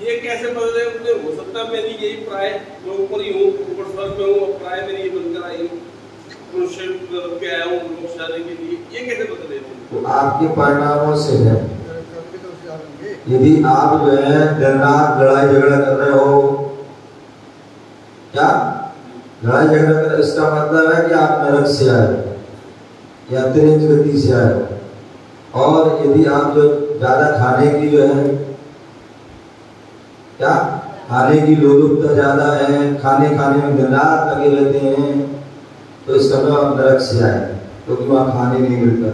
ये कैसे बदले हो सकता है? मेरी यही प्राय मैं ऊपर ही हूँ, ऊपर स्वर्ग में हूँ, प्राय मेरी ये बनकर आई हूँ के आया हूँ मोक्ष जाने के लिए, ये कैसे बदले? तो आपके परिणामों से है। यदि आप जो है दिन रात लड़ाई झगड़ा कर रहे हो, क्या लड़ाई झगड़ा कर, इसका मतलब है कि आप नरक से आए या त्रिंज गति से आए। और यदि आप जो ज्यादा खाने की जो है क्या खाने की लोलुपता ज्यादा है, खाने में दिन रात लगे रहते हैं, तो इसका मतलब आप नरक से आए क्योंकि वहां खाने नहीं मिलता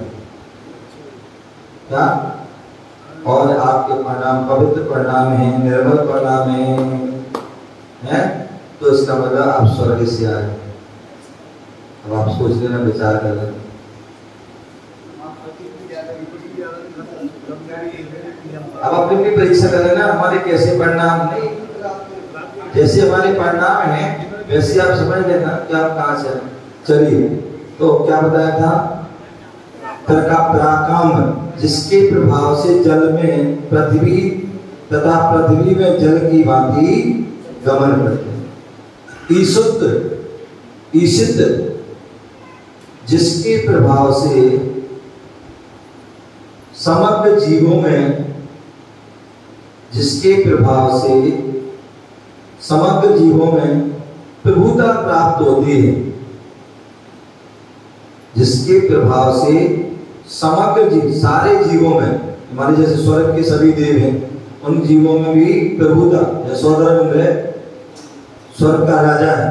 क्या। और आपके परिणाम पवित्र परिणाम है, निर्मल परिणाम है, तो इसका मतलब आप स्वर्ग से आए। अब आप सोच लेना, विचार कर लेना। अब अपनी परीक्षा कर लेना हमारे कैसे परिणाम, नहीं जैसे हमारे परिणाम है वैसे आप समझ लेना कि आप कहाँ से। चलिए तो क्या बताया था, पराक्रम जिसके प्रभाव से जल में पृथ्वी तथा पृथ्वी में जल की भांति गमन करते हैं। ईशित जिसके प्रभाव से समग्र जीवों में, जिसके प्रभाव से समग्र जीवों में प्रभुता प्राप्त होती है, जिसके प्रभाव से समग्र जीव सारे जीवों में, हमारे जैसे स्वर्ग के सभी देव हैं उन जीवों में भी प्रभुता, यशोधरा स्वर्ग का राजा है,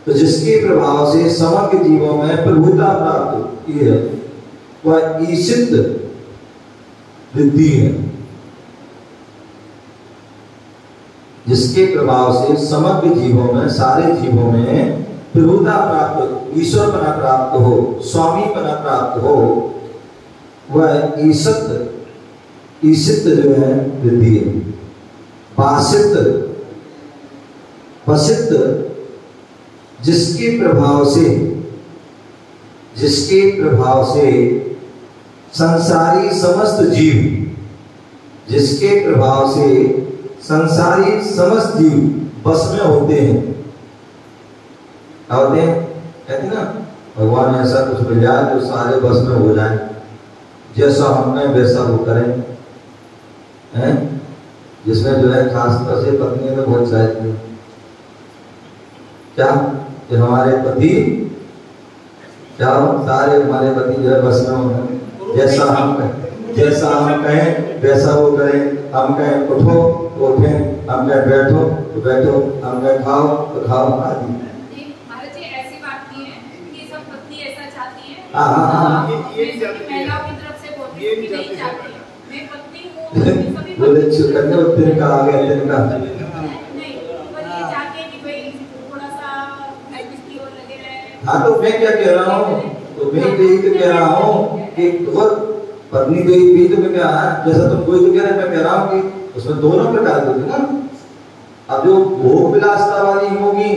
तो जिसके प्रभाव से समग्र जीवों में प्रभुता प्राप्त होती है वह ईशित रिद्धि है। जिसके प्रभाव से समग्र जीवों में, सारे जीवों में प्रभुता प्राप्त, ईश्वर बना प्राप्त हो, स्वामी बना प्राप्त हो, वह ईशित जो है रिद्धि है। वसित जिसके प्रभाव से संसारी समस्त जीव, जिसके प्रभाव से संसारी समस्त जीव बस में होते हैं। कहते ना भगवान ऐसा कुछ मिल जाए जो सारे बस में हो जाए, जैसा हम में वैसा वो करें, हैं? जिसमें जो है खासतौर से पत्नी में बहुत चाहती है क्या कि हमारे पति क्या सारे हमारे पति जो है बस में हो, जैसा हम कहें वैसा वो करें। हम कहें उठो तो उठें, हम कहें बैठो तो बैठो, हम कहें खाओ तो खाओ आदि। महाराज जी हाँ। ये नहीं चाहते। महिलाओं की तरफ से बोलती ये हूँ कि नहीं नहीं चाहते। चाहती, मैं पत्नी हूँ, सभी बोले पत्नी चुप करने वो तिनका आ गया तिनका। नहीं, पर ये चाहते हैं कि भाई थोड़ा सा एडजस्ट की ओर लगे रहे। हाँ तो मैं क्या कह रहा हूँ, तो मैं यही तो कह रहा हूँ कि पत्नी तो एक भी तो मैं कह रहा है, जैसा तुम कोई तो कह रहे हैं, मैं कह रहा हूँ कि उसमें दोनों प्रकार के होते हैं ना। अब जो भोग विलासता वाली होगी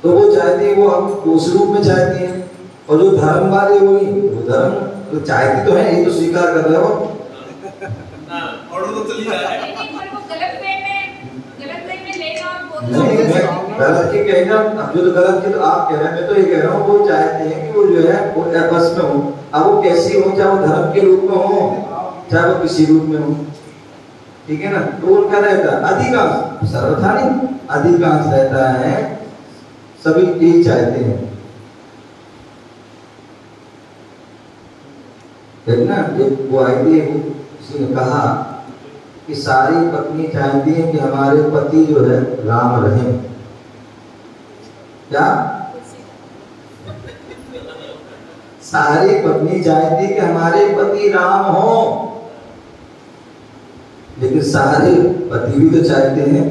तो वो चाहती है, वो अब उस रूप में चाहती है, और जो धर्म वाली होगी वो धर्म तो चाहती तो है, ये तो स्वीकार कर रहे हो। और तो चली जाए लेकिन पर वो गलत वे में लेना और बोलना। नहीं मैं गलत की कहना, अब जो तो गलत की तो आप कह रहे हैं, मैं तो ये कह रहा हूँ वो चाहते हैं कि वो जो है वो आपस में हो। अब वो कैसी हो, चाहे वो धर्म के रूप में हो चाहे वो किसी रूप में हो, ठीक है ना। तो उनका रहता है अधिकांश, सर्वथा नहीं, अधिकांश रहता है सभी यही चाहते हैं, ना। एक वो आई थी, उसने कहा कि सारी पत्नी चाहती है कि हमारे पति जो है राम रहे। क्या सारी पत्नी चाहती है कि हमारे पति राम हो, लेकिन सारे पति भी तो चाहते हैं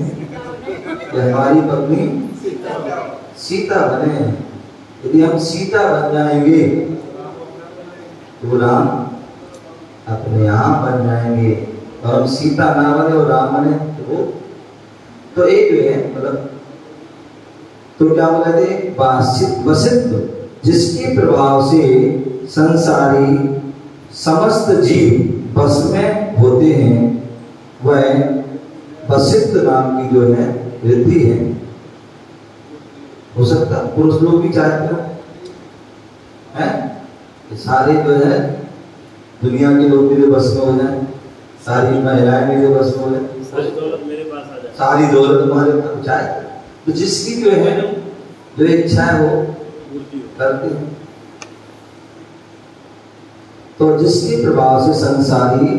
कि हमारी पत्नी सीता बने। यदि हम सीता बन जाएंगे तो राम अपने आप बन जाएंगे, और हम सीता ना बने और राम बने तो एक है, मतलब तो क्या बोला थे, वसित्व जिसके प्रभाव से संसारी समस्त जीव बस में होते हैं, वह वसित्व नाम की जो है वृद्धि है। हो सकता पुरुष लोग भी चाहते हो हैं, सारे जो है दुनिया के लोग मेरे बस में हो जाए, सारी महिलाएं मेरे बस में हो जाए, सारी दौलत मेरे पास आ जाए, सारी दौलत तुम्हारे पास चाहे, तो जिसकी जो है जो इच्छा है वो करते हैं। तो जिसके प्रभाव से संसारी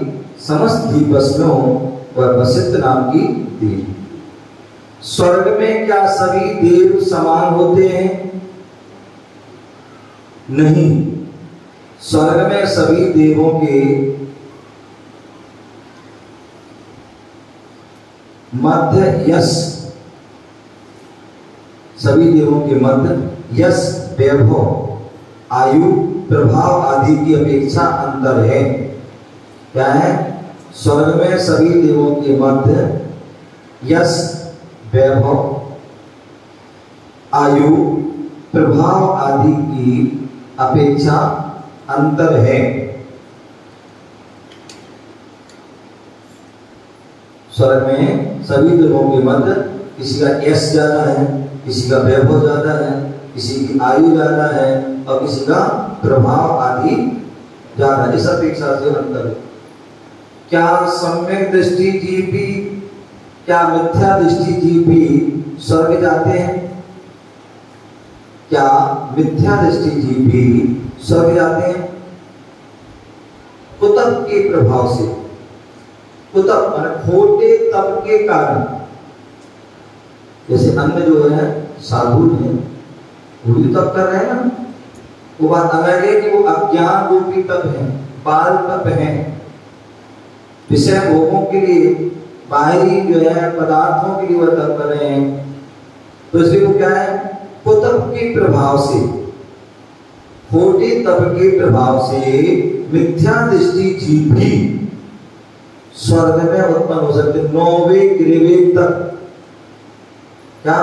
समस्त जीव बस में हो, वह वसित्व नाम की देव। स्वर्ग में क्या सभी देव समान होते हैं? नहीं, स्वर्ग में सभी देवों के मध्य यश, सभी देवों के मध्य यश, वैभव, आयु, प्रभाव आदि की अपेक्षा अंतर है। क्या है? स्वर्ग में सभी देवों के मध्य यश, वैभव, आयु, प्रभाव आदि की अपेक्षा अंतर है। स्वर्ग में सभी देवों के मध्य किसी का यश ज्यादा है, किसी का वैभव ज्यादा है, किसी की आयु ज्यादा है, और किसी का प्रभाव आदि ज्यादा है। इस अपेक्षा से अंतर है। क्या सम्यक दृष्टि जीव भी, क्या मिथ्या दृष्टि जीव भी स्वर्ग जाते हैं? क्या मिथ्या दृष्टि जीव भी स्वर्ग जाते हैं? कुतप के प्रभाव से, कुतप माने खोटे तप के कारण। जैसे अन्य जो है साधु हैं, वो भी तप कर रहे हैं ना, वो बात अलग है कि वो अज्ञान रूपी तप है, बाल तप है, विषय भोगों के लिए, बाहरी जो है पदार्थों के लिए वह तप कर रहे हैं। तो इसलिए वो क्या है? कुतप के प्रभाव से, खोटे तप के प्रभाव से मिथ्या दृष्टि जीव भी स्वर्ग में उत्पन्न हो सकते। 9वें गिरवे तक, क्या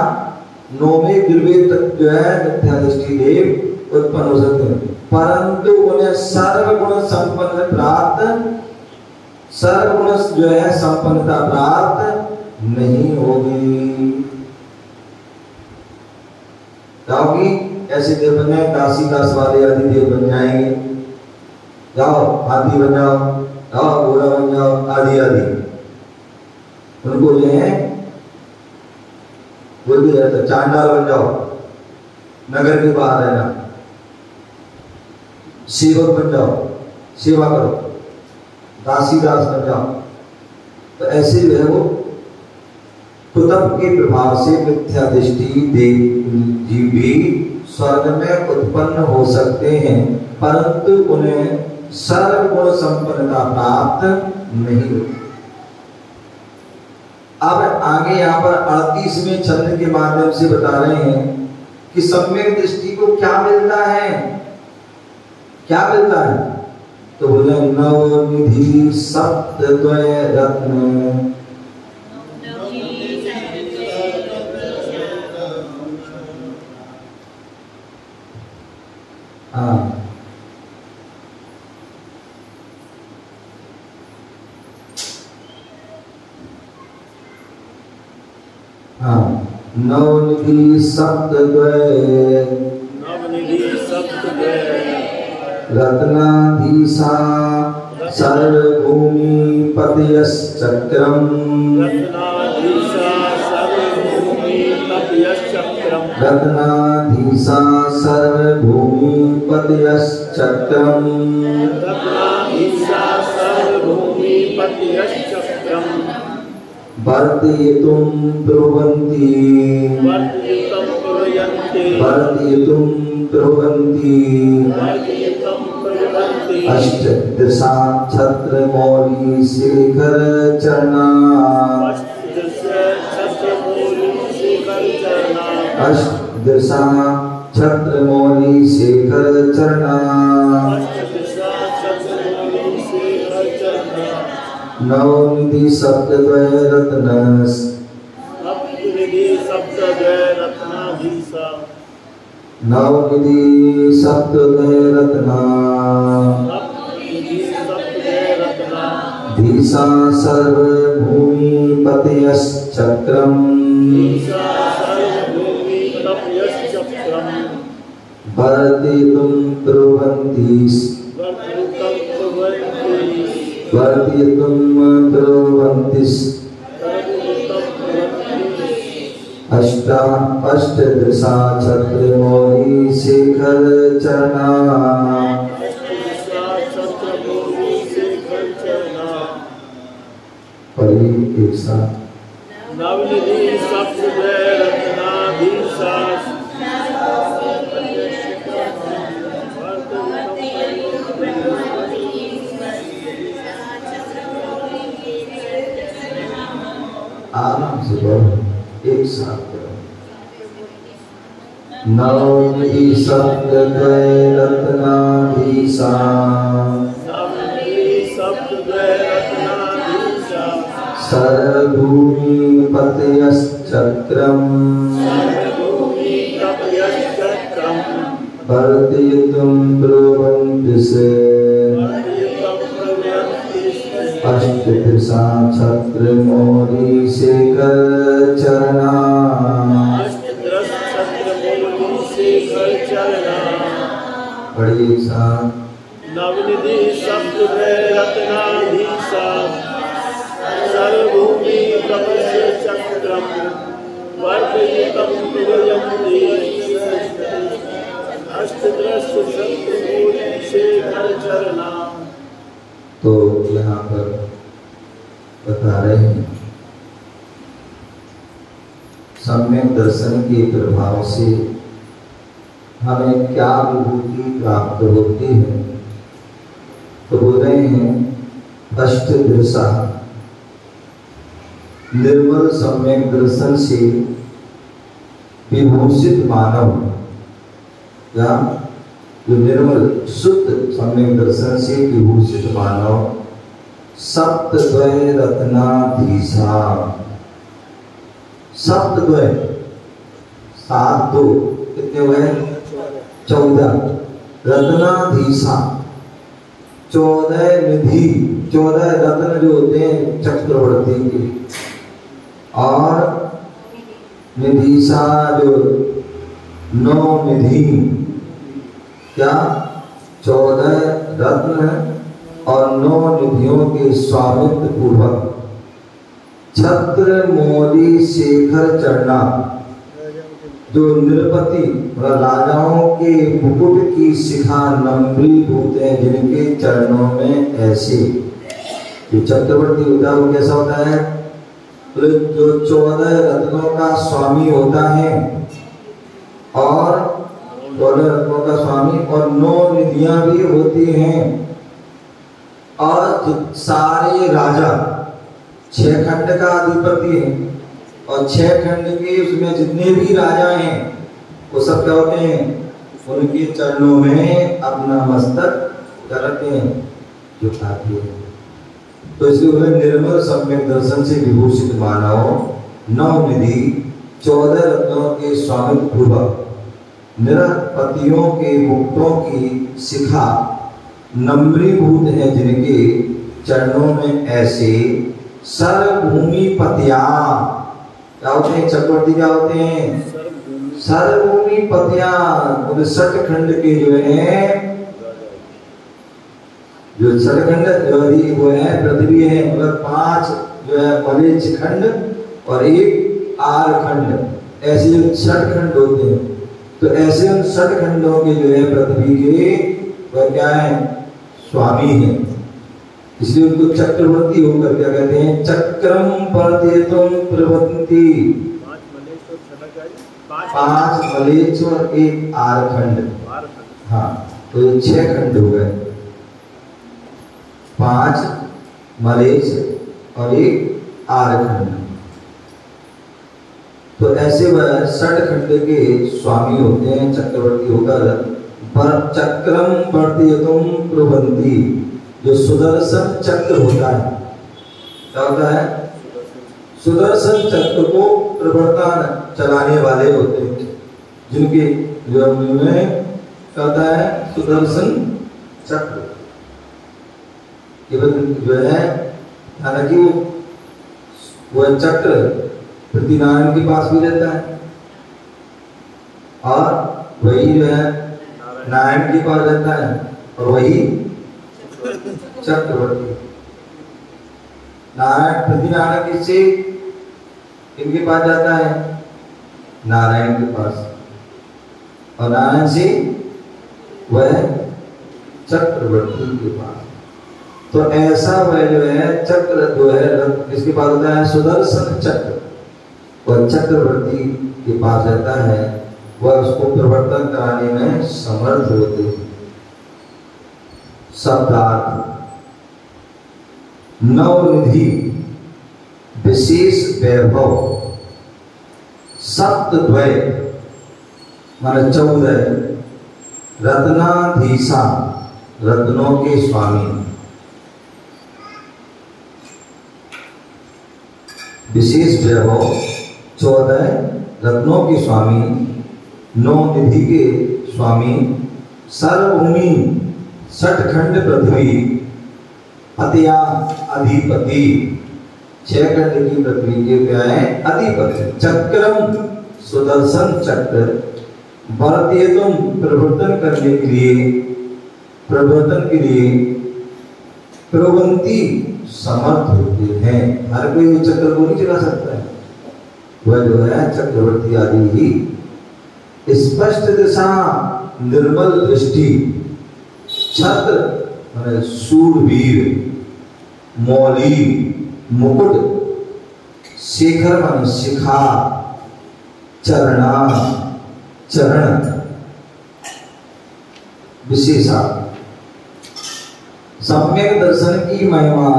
9वें गिरवे तक जो है मिथ्या दृष्टि देव उत्पन्न हो सकते हैं, परंतु उन्हें सर्वगुण संपन्न प्राप्त, सर्वगुण जो है संपन्नता प्राप्त नहीं होगी। क्या होगी? ऐसे देव बन जाए, काशी दास वाले आदि देव बन जाएंगे। जाओ हाथी बन जाओ, जाओ घोड़ा बन जाओ, आदि आदि। उनको जो है बोल दिया जाता है चांडाल बन जाओ, नगर के बाहर रहना, सेवक बन जाओ, सेवा करो, दासी दास बन जाओ। तो ऐसे जो है वो तो तब के प्रभाव से मिथ्या दृष्टि देव जीव भी स्वर्ग में उत्पन्न हो सकते हैं, परंतु उन्हें सर्वगुण संपन्नता प्राप्त नहीं होती। अब आगे यहाँ पर 38वें छंद के माध्यम से बता रहे हैं कि सम्यक दृष्टि को क्या मिलता है, क्या मिलता है? तो बोले नवनिधि सप्तद्वय रत्न, नवनिधि सप्तद्वय रत्नाधीशा सर्वभूमि पतयश्चक्रम्, रत्नाधीशा सर्वभूमि पतयश्चक्रम्, वर्तयितुं ब्रुवन्ति, वर्तयितुं ब्रुवन्ति, अष्टदशा छत्रमौली शेखर चरणा, अष्टदशा छत्रमौली शेखर चरणा, नवनिधि सप्तद्वय रत्नस्, नवनिधि सप्तद्वय रत्ना, धीसा सर्वभूमि पतयश्चक्रम्, वर्तयितुं ब्रुवन्ति, वर्तयितुं ब्रुवन्ति, अष्टदशा छत्रमौली शेखर चरणा, पढ़िए एक साथ। नवनिधि सप्तद्वय रत्नाधीशा आराम से बोलो, एक साथ करो। नवनिधि सप्तद्वय रत्नाधीशा, सर्वभूमि पतयश्चक्रम्, वर्तयितुं ब्रुवन्ति, अष्टदशा छत्रमौली शेखर चरणा, बड़ी साथ। नवनिधि सप्तद्वय रत्नाधीशा सर्वभूमि पतयश्चक्रम्, वर्तयितुं ब्रुवन्ति, अष्टदशा छत्रमौली शेखर चरणा। तो यहाँ पर बता रहे हैं सम्यक दर्शन के प्रभाव से हमें क्या विभूति प्राप्त होती है। तो बोल रहे हैं अष्टदशा निर्मल सम्यक दर्शन से विभूषित मानव, या जो निर्मल शुद्ध सम्यक दर्शन से विभूषित मानव सप्तद्वय रत्नाधीशा, सप्तद्वय 7 2 कितने हुए? 14 रत्नाधीशा, 14 निधि, 14 रत्न जो होते हैं चक्रवर्ती के, और निधीशा जो 9 निधि, क्या 14 रत्न और 9 निधियों के स्वामित्व पूर्वक छत्रमौली शेखर चरणा, जो नृपति राजाओं के मुकुट की शिखा नम्रीभूत हैं, जिनके चरणों में ऐसे, जो चक्रवर्ती होता है वो कैसा होता है? जो 14 रत्नों का स्वामी होता है और 14 रत्नों का स्वामी और 9 निधियां भी होती हैं और सारे राजा 6 खंड का अधिपति है और 6 खंड के उसमें जितने भी राजा हैं वो सब क्या होते हैं, उनके चरणों में अपना मस्तक करते हैं, झुकाते हैं। तो इसलिए उन्हें निर्मल सम्यक दर्शन से विभूषित मानव 9 निधि 14 रत्नों के स्वामी पूर्वक निरपतियों के मुक्तों की शिखा नम्रीभूत है, जिनके चरणों में ऐसे सर्वभूमि पतिया क्या होते हैं, चक्रवर्ती क्या होते हैं, सर्वभूमि पतिया 59 खंड के जो है, जो 6 खंड जो वो है पृथ्वी है, मतलब 5 जो है मलेच्छ खंड और 1 आर खंड, ऐसे जो 6 खंड होते हैं। तो ऐसे उन 6 खंडों के जो है पृथ्वी के वह क्या है, स्वामी है। इसलिए उनको चक्रवर्ती होकर क्या कहते हैं, चक्रम पर्यतुम प्रवृत्ति 5 मलेच्छ और 1 आर खंड। हाँ, तो 6 खंड हो गए, 5 मलेच्छ और 1 आर खंड। तो ऐसे वह 6 खंड के स्वामी होते हैं, चक्रवर्ती होकर पर चक्रम वर्तयतुम प्रबंधी, जो सुदर्शन चक्र होता है, क्या होता है, सुदर्शन चक्र को प्रवर्तन चलाने वाले होते हैं, जिनके जो में क्या होता है, सुदर्शन चक्र केवल जो है, हालांकि वो चक्र पृथ्वीनारायण के पास भी रहता है और वही जो है नारायण के पास रहता है और वही चक्रवर्ती। नारायण पृथ्वीनारायण किससे इनके पास जाता है, नारायण के पास, और नारायण से वह चक्रवर्ती के पास। तो ऐसा वह जो है चक्र जो है इसके पास होता है सुदर्शन चक्र, वह चक्रवर्ती के पास रहता है, वह उसको प्रवर्तन कराने में समर्थ होते हैं। शब्दार्थ 9 निधि विशेष वैभव, सप्तद्वय माने 14 रत्नाधीशा रत्नों के स्वामी, विशेष वैभव 14 रत्नों के स्वामी, 9 निधि के स्वामी, सर्वभूमि 6 खंड पृथ्वी, अतिया अधिपति 6 खंड की पृथ्वी के क्या है, अधिपति, चक्रम सुदर्शन चक्र, वर्तयतुम प्रवर्तन करने के लिए, प्रवर्तन के लिए, प्रवंती समर्थ होते हैं। हर कोई चक्र को नहीं चला सकता है, वह जो है चक्रवर्ती आदि ही स्पष्ट दिशा, निर्मल दृष्टि, छत्र माने शूरवीर, मौली मुकुट, शेखर माने शिखा, चरणा चरण, विशेषा, सम्यक दर्शन की महिमा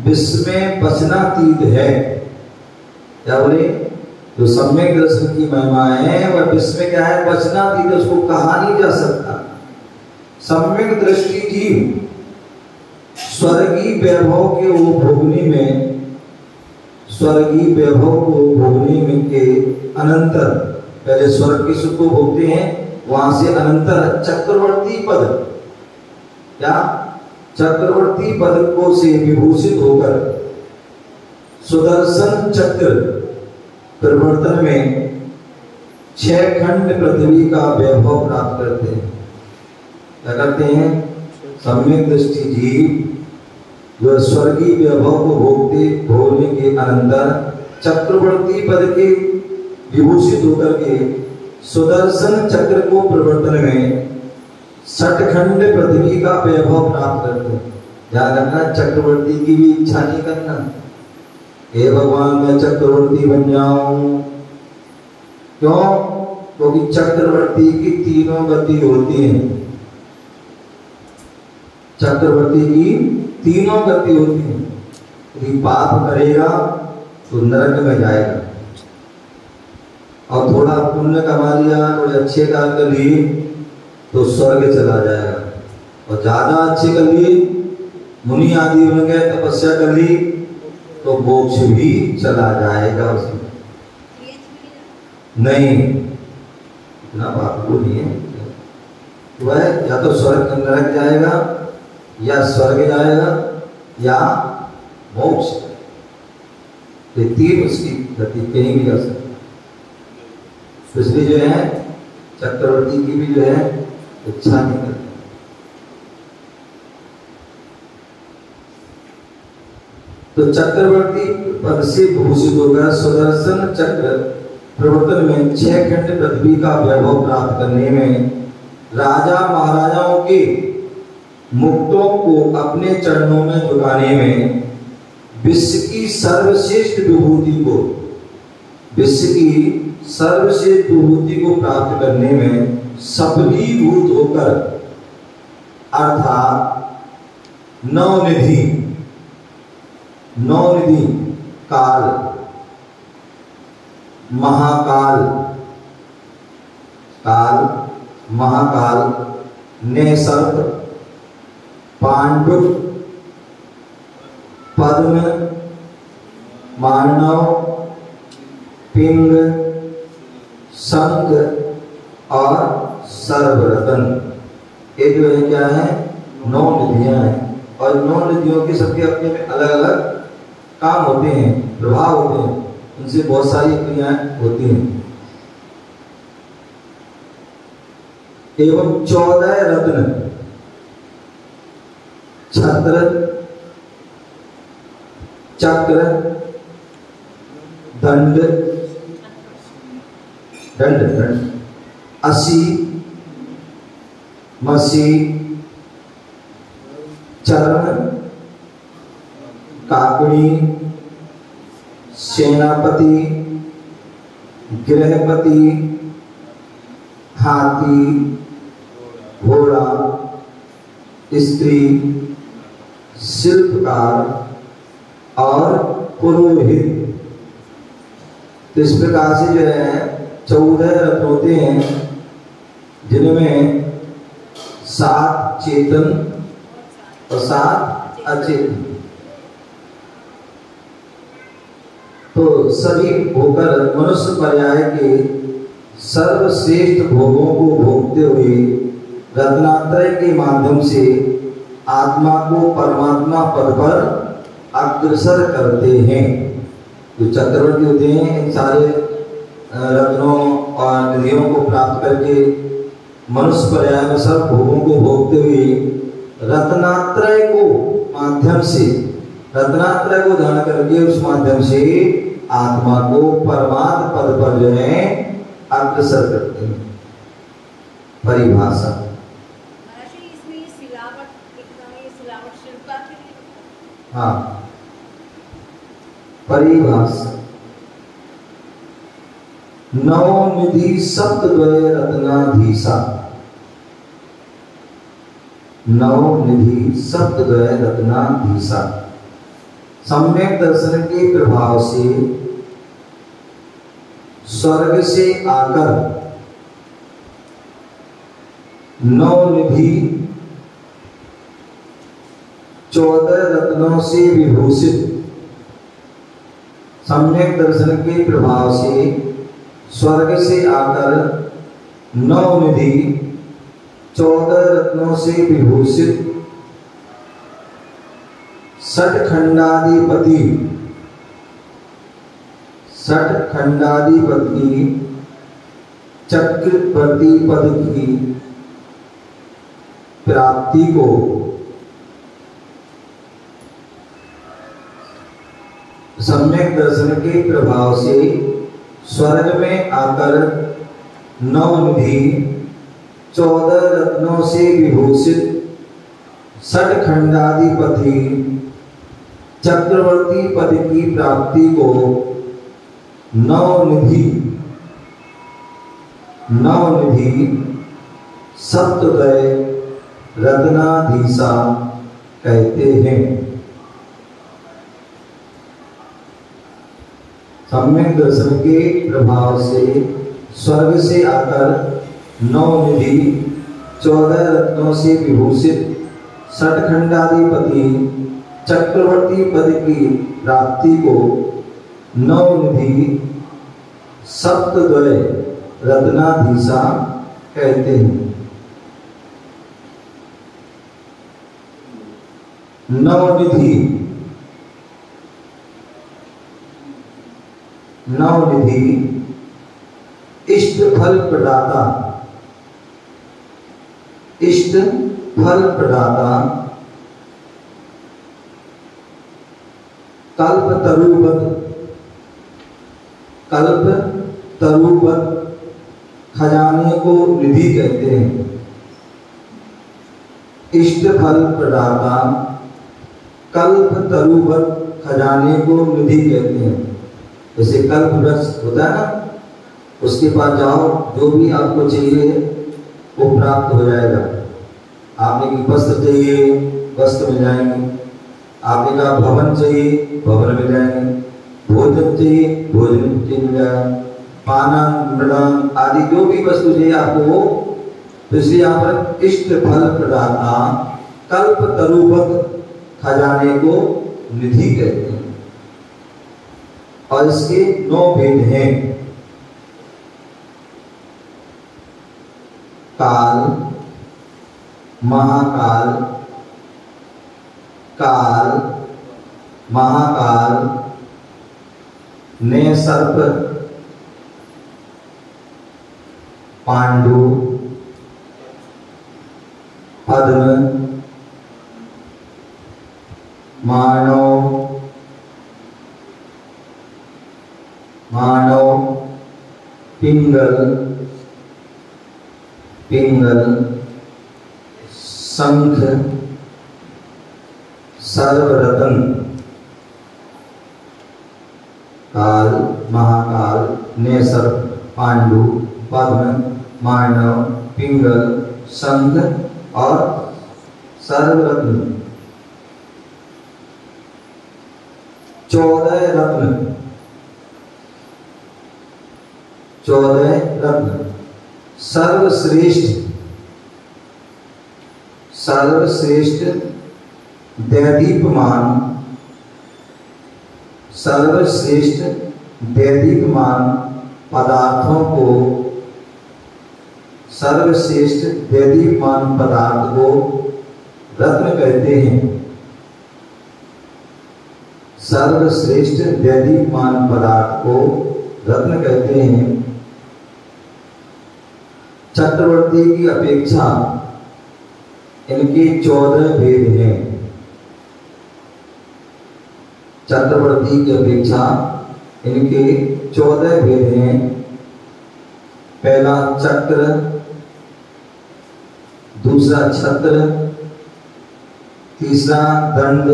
विस्मय वचनातीत है। क्या बोले, जो सम्यक दर्शन की महिमा है वह विस्मय क्या है, वचनातीत, उसको कहा नहीं जा सकता। सम्यक दृष्टि जीव स्वर्गीय वैभव के वो भोगने में, स्वर्गीय वैभव को भोगने में के अनंतर, पहले स्वर्ग के सुख को भोगते हैं, वहां से अनंतर चक्रवर्ती पद, क्या चक्रवर्ती पद को से विभूषित होकर सुदर्शन चक्र परिवर्तन में 6 खंड पृथ्वी का वैभव प्राप्त करते हैं। क्या करते हैं, सम्यक दृष्टि जीव जो स्वर्गीय वैभव को भोगने के अनंतर चक्रवर्ती पद के विभूषित होकर के सुदर्शन चक्र को परिवर्तन में 6 खंड पृथ्वी का वैभव प्राप्त करते हैं। ध्यान रखना, चक्रवर्ती की भी इच्छा नहीं करना, हे भगवान मैं चक्रवर्ती बन जाऊं। क्यों? क्योंकि चक्रवर्ती की तीनों गति होती हैं। चक्रवर्ती की तीनों गति होती हैं। यदि पाप करेगा तो नरक में जाएगा, और थोड़ा पुण्य कमा लिया, थोड़े अच्छे काम कर लिए तो स्वर्ग चला जाएगा, और ज्यादा अच्छे कर लिए, मुनि आदि बन गए, तपस्या कर ली तो मोक्ष भी चला जाएगा उसमें। नहीं, इतना बात वो नहीं है। वह या तो स्वर्ग नरक जाएगा, या स्वर्ग जाएगा, या मोक्ष। ये तीन उसकी गति कहीं भी जा सकती। इसलिए जो है चक्रवर्ती की भी जो है इच्छा नहीं करती। तो चक्रवर्ती पद से भूषित होकर सुदर्शन चक्र प्रवर्तन में 6 खंड पृथ्वी का वैभव प्राप्त करने में, राजा महाराजाओं के मुक्तों को अपने चरणों में झुकाने में, विश्व की सर्वश्रेष्ठ विभूति को, विश्व की सर्वश्रेष्ठ विभूति को प्राप्त करने में सफलीभूत होकर, अर्थात नवनिधि, नवनिधि काल, महाकाल, काल, महाकाल ने सर्प, पांडुप, पद्म, मानव, पिंग, संग और सर्वरतन, ये जो है क्या है? 9 निधियां हैं। और 9 निधियों के सबके अपने में अलग अलग काम होते हैं, प्रभाव होते हैं, उनसे बहुत सारी क्रियाएं होती हैं। एवं 14 रत्न, छत्र, चक्र, दंड, असी, मसी, चरण, काकड़ी, सेनापति, गृहपति, हाथी, घोड़ा, स्त्री, शिल्पकार और पुरोहित। तो इस प्रकार से जो है 14 रत्न होते हैं, जिनमें 7 चेतन और 7 अचेतन। तो सभी होकर मनुष्य पर्याय के सर्वश्रेष्ठ भोगों को भोगते हुए रत्नात्रय के माध्यम से आत्मा को परमात्मा पद पर अग्रसर करते हैं। जो चक्रवर्ती होते हैं, इन सारे रत्नों और निधियों को प्राप्त करके मनुष्य पर्याय में सब भोगों को भोगते हुए रत्नात्रय को माध्यम से, रत्नात्रय को धारण करके उस माध्यम से आत्मा को परमात्मा पद पर जो है अग्रसर करते हैं। परिभाषा, हाँ, परिभाषा, नवनिधि सप्तद्वय रत्नाधीशा, नवनिधि सप्तद्वय रत्नाधीशा, सम्यक दर्शन के प्रभाव से स्वर्ग से आकर नवनिधि 14 रत्नों से विभूषित, सम्यक दर्शन के प्रभाव से स्वर्ग से आकर नवनिधि 14 रत्नों से विभूषित षटखंडाधिपति, षटखंडाधिपति चक्रवर्ती पद की प्राप्ति को सम्यक दर्शन के प्रभाव से स्वर्ग में आकर नवनिधि 14 रत्नों से विभूषित षटखंडाधिपति चक्रवर्ती पद की प्राप्ति को नवनिधि सप्तदय रत्नाधीशा कहते हैं। सम्यक दर्शन के प्रभाव से स्वर्ग से आकर नवनिधि 14 रत्नों से विभूषित षटखंडाधिपति चक्रवर्ती पद की प्राप्ति को नवनिधि सप्तद्वय रत्नाधीशा कहते हैं। नवनिधि इष्ट फल प्रदाता, कल्प तरुवत खजाने को निधि कहते हैं। इष्ट फल प्रदाता कल्प तरुवत खजाने को निधि कहते हैं। जैसे कल्प वृक्ष होता है ना, उसके पास जाओ, जो भी आपको चाहिए वो प्राप्त हो जाएगा। आपने की वस्त्र चाहिए, वस्त्र मिल जाएंगे। आपने कहा भवन चाहिए, भवन मिल जाएंगे। भोजन चाहिए, भोजन मिल जाएगा। पाना मृदान आदि जो भी वस्तु चाहिए आपको, तो इसलिए यहाँ पर इष्ट फल प्रदाता कल्प तरुवत खजाने को निधि कहते हैं। और इसके 9 भेद हैं। काल, महाकाल, काल, महाकाल, नैसर्प, पांडु, पद्म, मानव, पिंगल, शंख, सर्वरत्न। काल, महाकाल, नैसर्प, पांडु, पद्म, मानव, पिंगल, शंख और सर्वरत्न। 14 रत्न सर्वश्रेष्ठ दैदीप्यमान पदार्थों को, सर्वश्रेष्ठ दैदीप्यमान पदार्थ को रत्न कहते हैं। सर्वश्रेष्ठ दैदीप्यमान पदार्थ को रत्न कहते हैं। चक्रवर्ती की अपेक्षा इनके 14 भेद हैं। चक्रवर्ती की अपेक्षा इनके 14 भेद हैं। पहला चक्र, दूसरा छत्र, तीसरा दंड,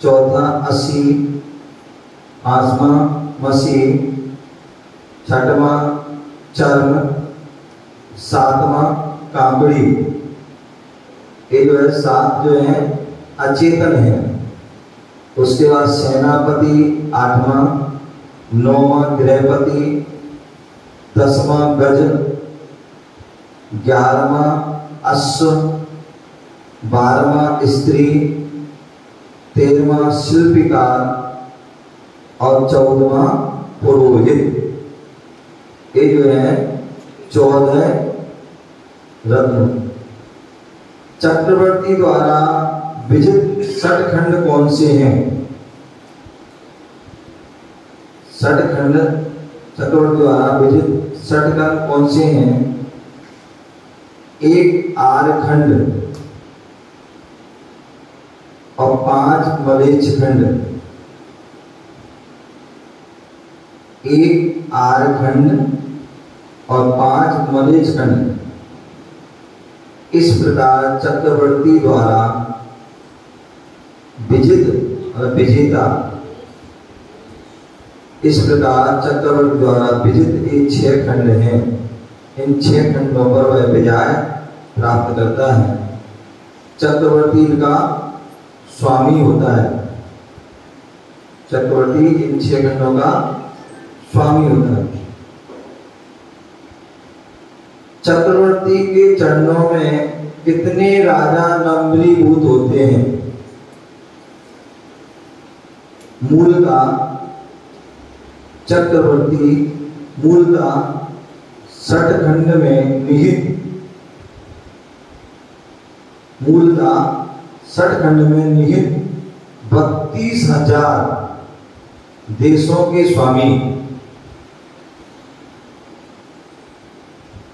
चौथा असी, पांचवा मसी, छठवां चर्म, सातवां कांकड़ी। ये जो है 7 जो है अचेतन है। उसके बाद सेनापति 8वां, 9वां गृहपति, 10वां गज, 11वां अश्व, 12वां स्त्री, 13वां शिल्पकार और 14वां पुरोहित। ये जो है 14 रत्न। चक्रवर्ती द्वारा विजित षटखंड कौन से हैं? षटखंड चक्रवर्ती द्वारा विजित षटखंड कौन से हैं? एक आरखंड और 5 मलेच्छ खंड। एक आरखंड और 5 मलेच्छ खंड। इस प्रकार चक्रवर्ती द्वारा विजित मतलब विजेता। इस प्रकार चक्रवर्ती द्वारा विजित ये 6 खंड हैं। इन 6 खंडों पर वह विजय प्राप्त करता है। चक्रवर्ती का स्वामी होता है। चक्रवर्ती इन 6 खंडों का स्वामी होता है। चक्रवर्ती के चरणों में कितने राजा नम्रीभूत होते हैं? मूलतः चक्रवर्ती मूलतः 60 खंड में निहित 32,000 देशों के स्वामी।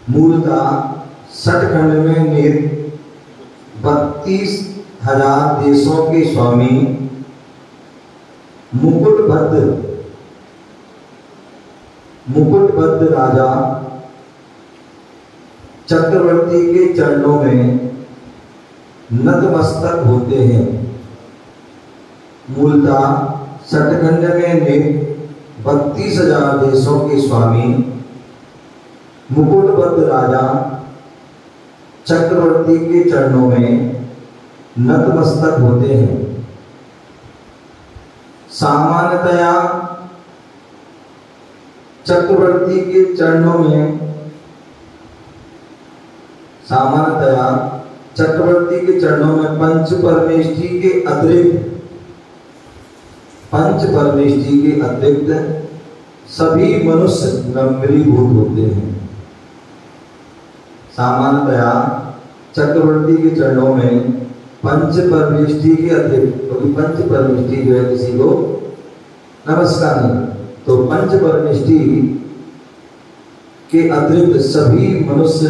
मूलतः 60 खंड में निहित 32,000 देशों के स्वामी मुकुटबद्ध राजा चक्रवर्ती के चरणों में नतमस्तक होते हैं। मूलतः 60 खंड में निहित 32,000 देशों के स्वामी मुकुटबद्ध राजा चक्रवर्ती के चरणों में नतमस्तक होते हैं। सामान्यतया चक्रवर्ती के चरणों में पंच परमेष्ठी के अतिरिक्त सभी मनुष्य नम्रीभूत होते हैं। सामान्यतया चक्रवर्ती के चरणों में पंच परमेष्ठी के अतिरिक्त, क्योंकि पंच परमेष्ठी जो है किसी को नमस्कार नहीं, तो पंच परमेष्ठी के अतिरिक्त सभी मनुष्य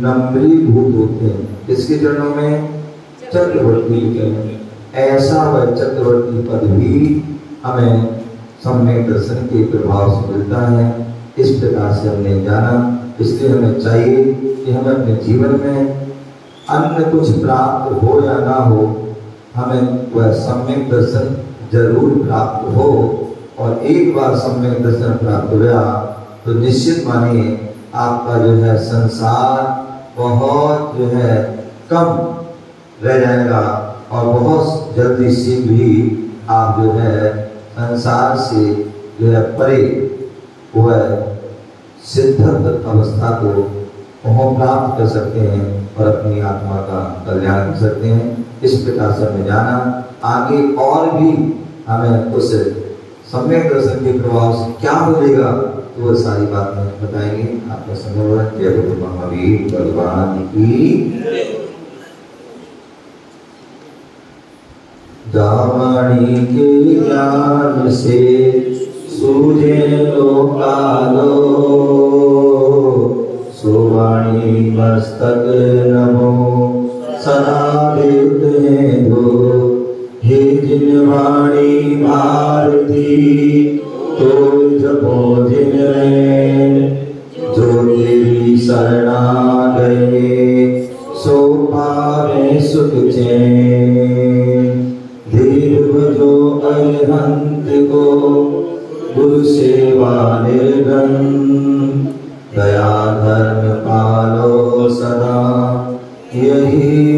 नम्रीभूत होते हैं। किसके चरणों में? चक्रवर्ती के चरणों में। ऐसा वह चक्रवर्ती पद भी हमें सम्यक दर्शन के प्रभाव से मिलता है। इस प्रकार से हमने जाना, इसलिए हमें चाहिए कि हमें अपने जीवन में अन्य कुछ प्राप्त हो या ना हो, हमें वह सम्यक दर्शन जरूर प्राप्त हो। और एक बार सम्यक दर्शन प्राप्त हो गया तो निश्चित मानिए आपका जो है संसार बहुत जो है कम रह जाएगा और बहुत जल्दी से भी आप जो है संसार से जो है परे वह सिद्धत अवस्था को प्राप्त कर सकते हैं और अपनी आत्मा का कल्याण कर सकते हैं। इस प्रकार से हमें जाना, आगे और भी हमें उस सम्यक दर्शन के प्रभाव से क्या मिलेगा तो वह सारी बातें बताएंगे। आपका समय जय गुरु महावीर भगवान की। जावाणी के ज्ञान से सूझे लोकालो, सुवाणी मस्तक नमो सदा देते दो। हे जिन वाणी भारती तो जपो जिन जो तेरी शरणा गए सो पावे सुख चैन। देव जो अरहंत को गुरु सेवा निर्गन, दया धर्म पालो सदा यही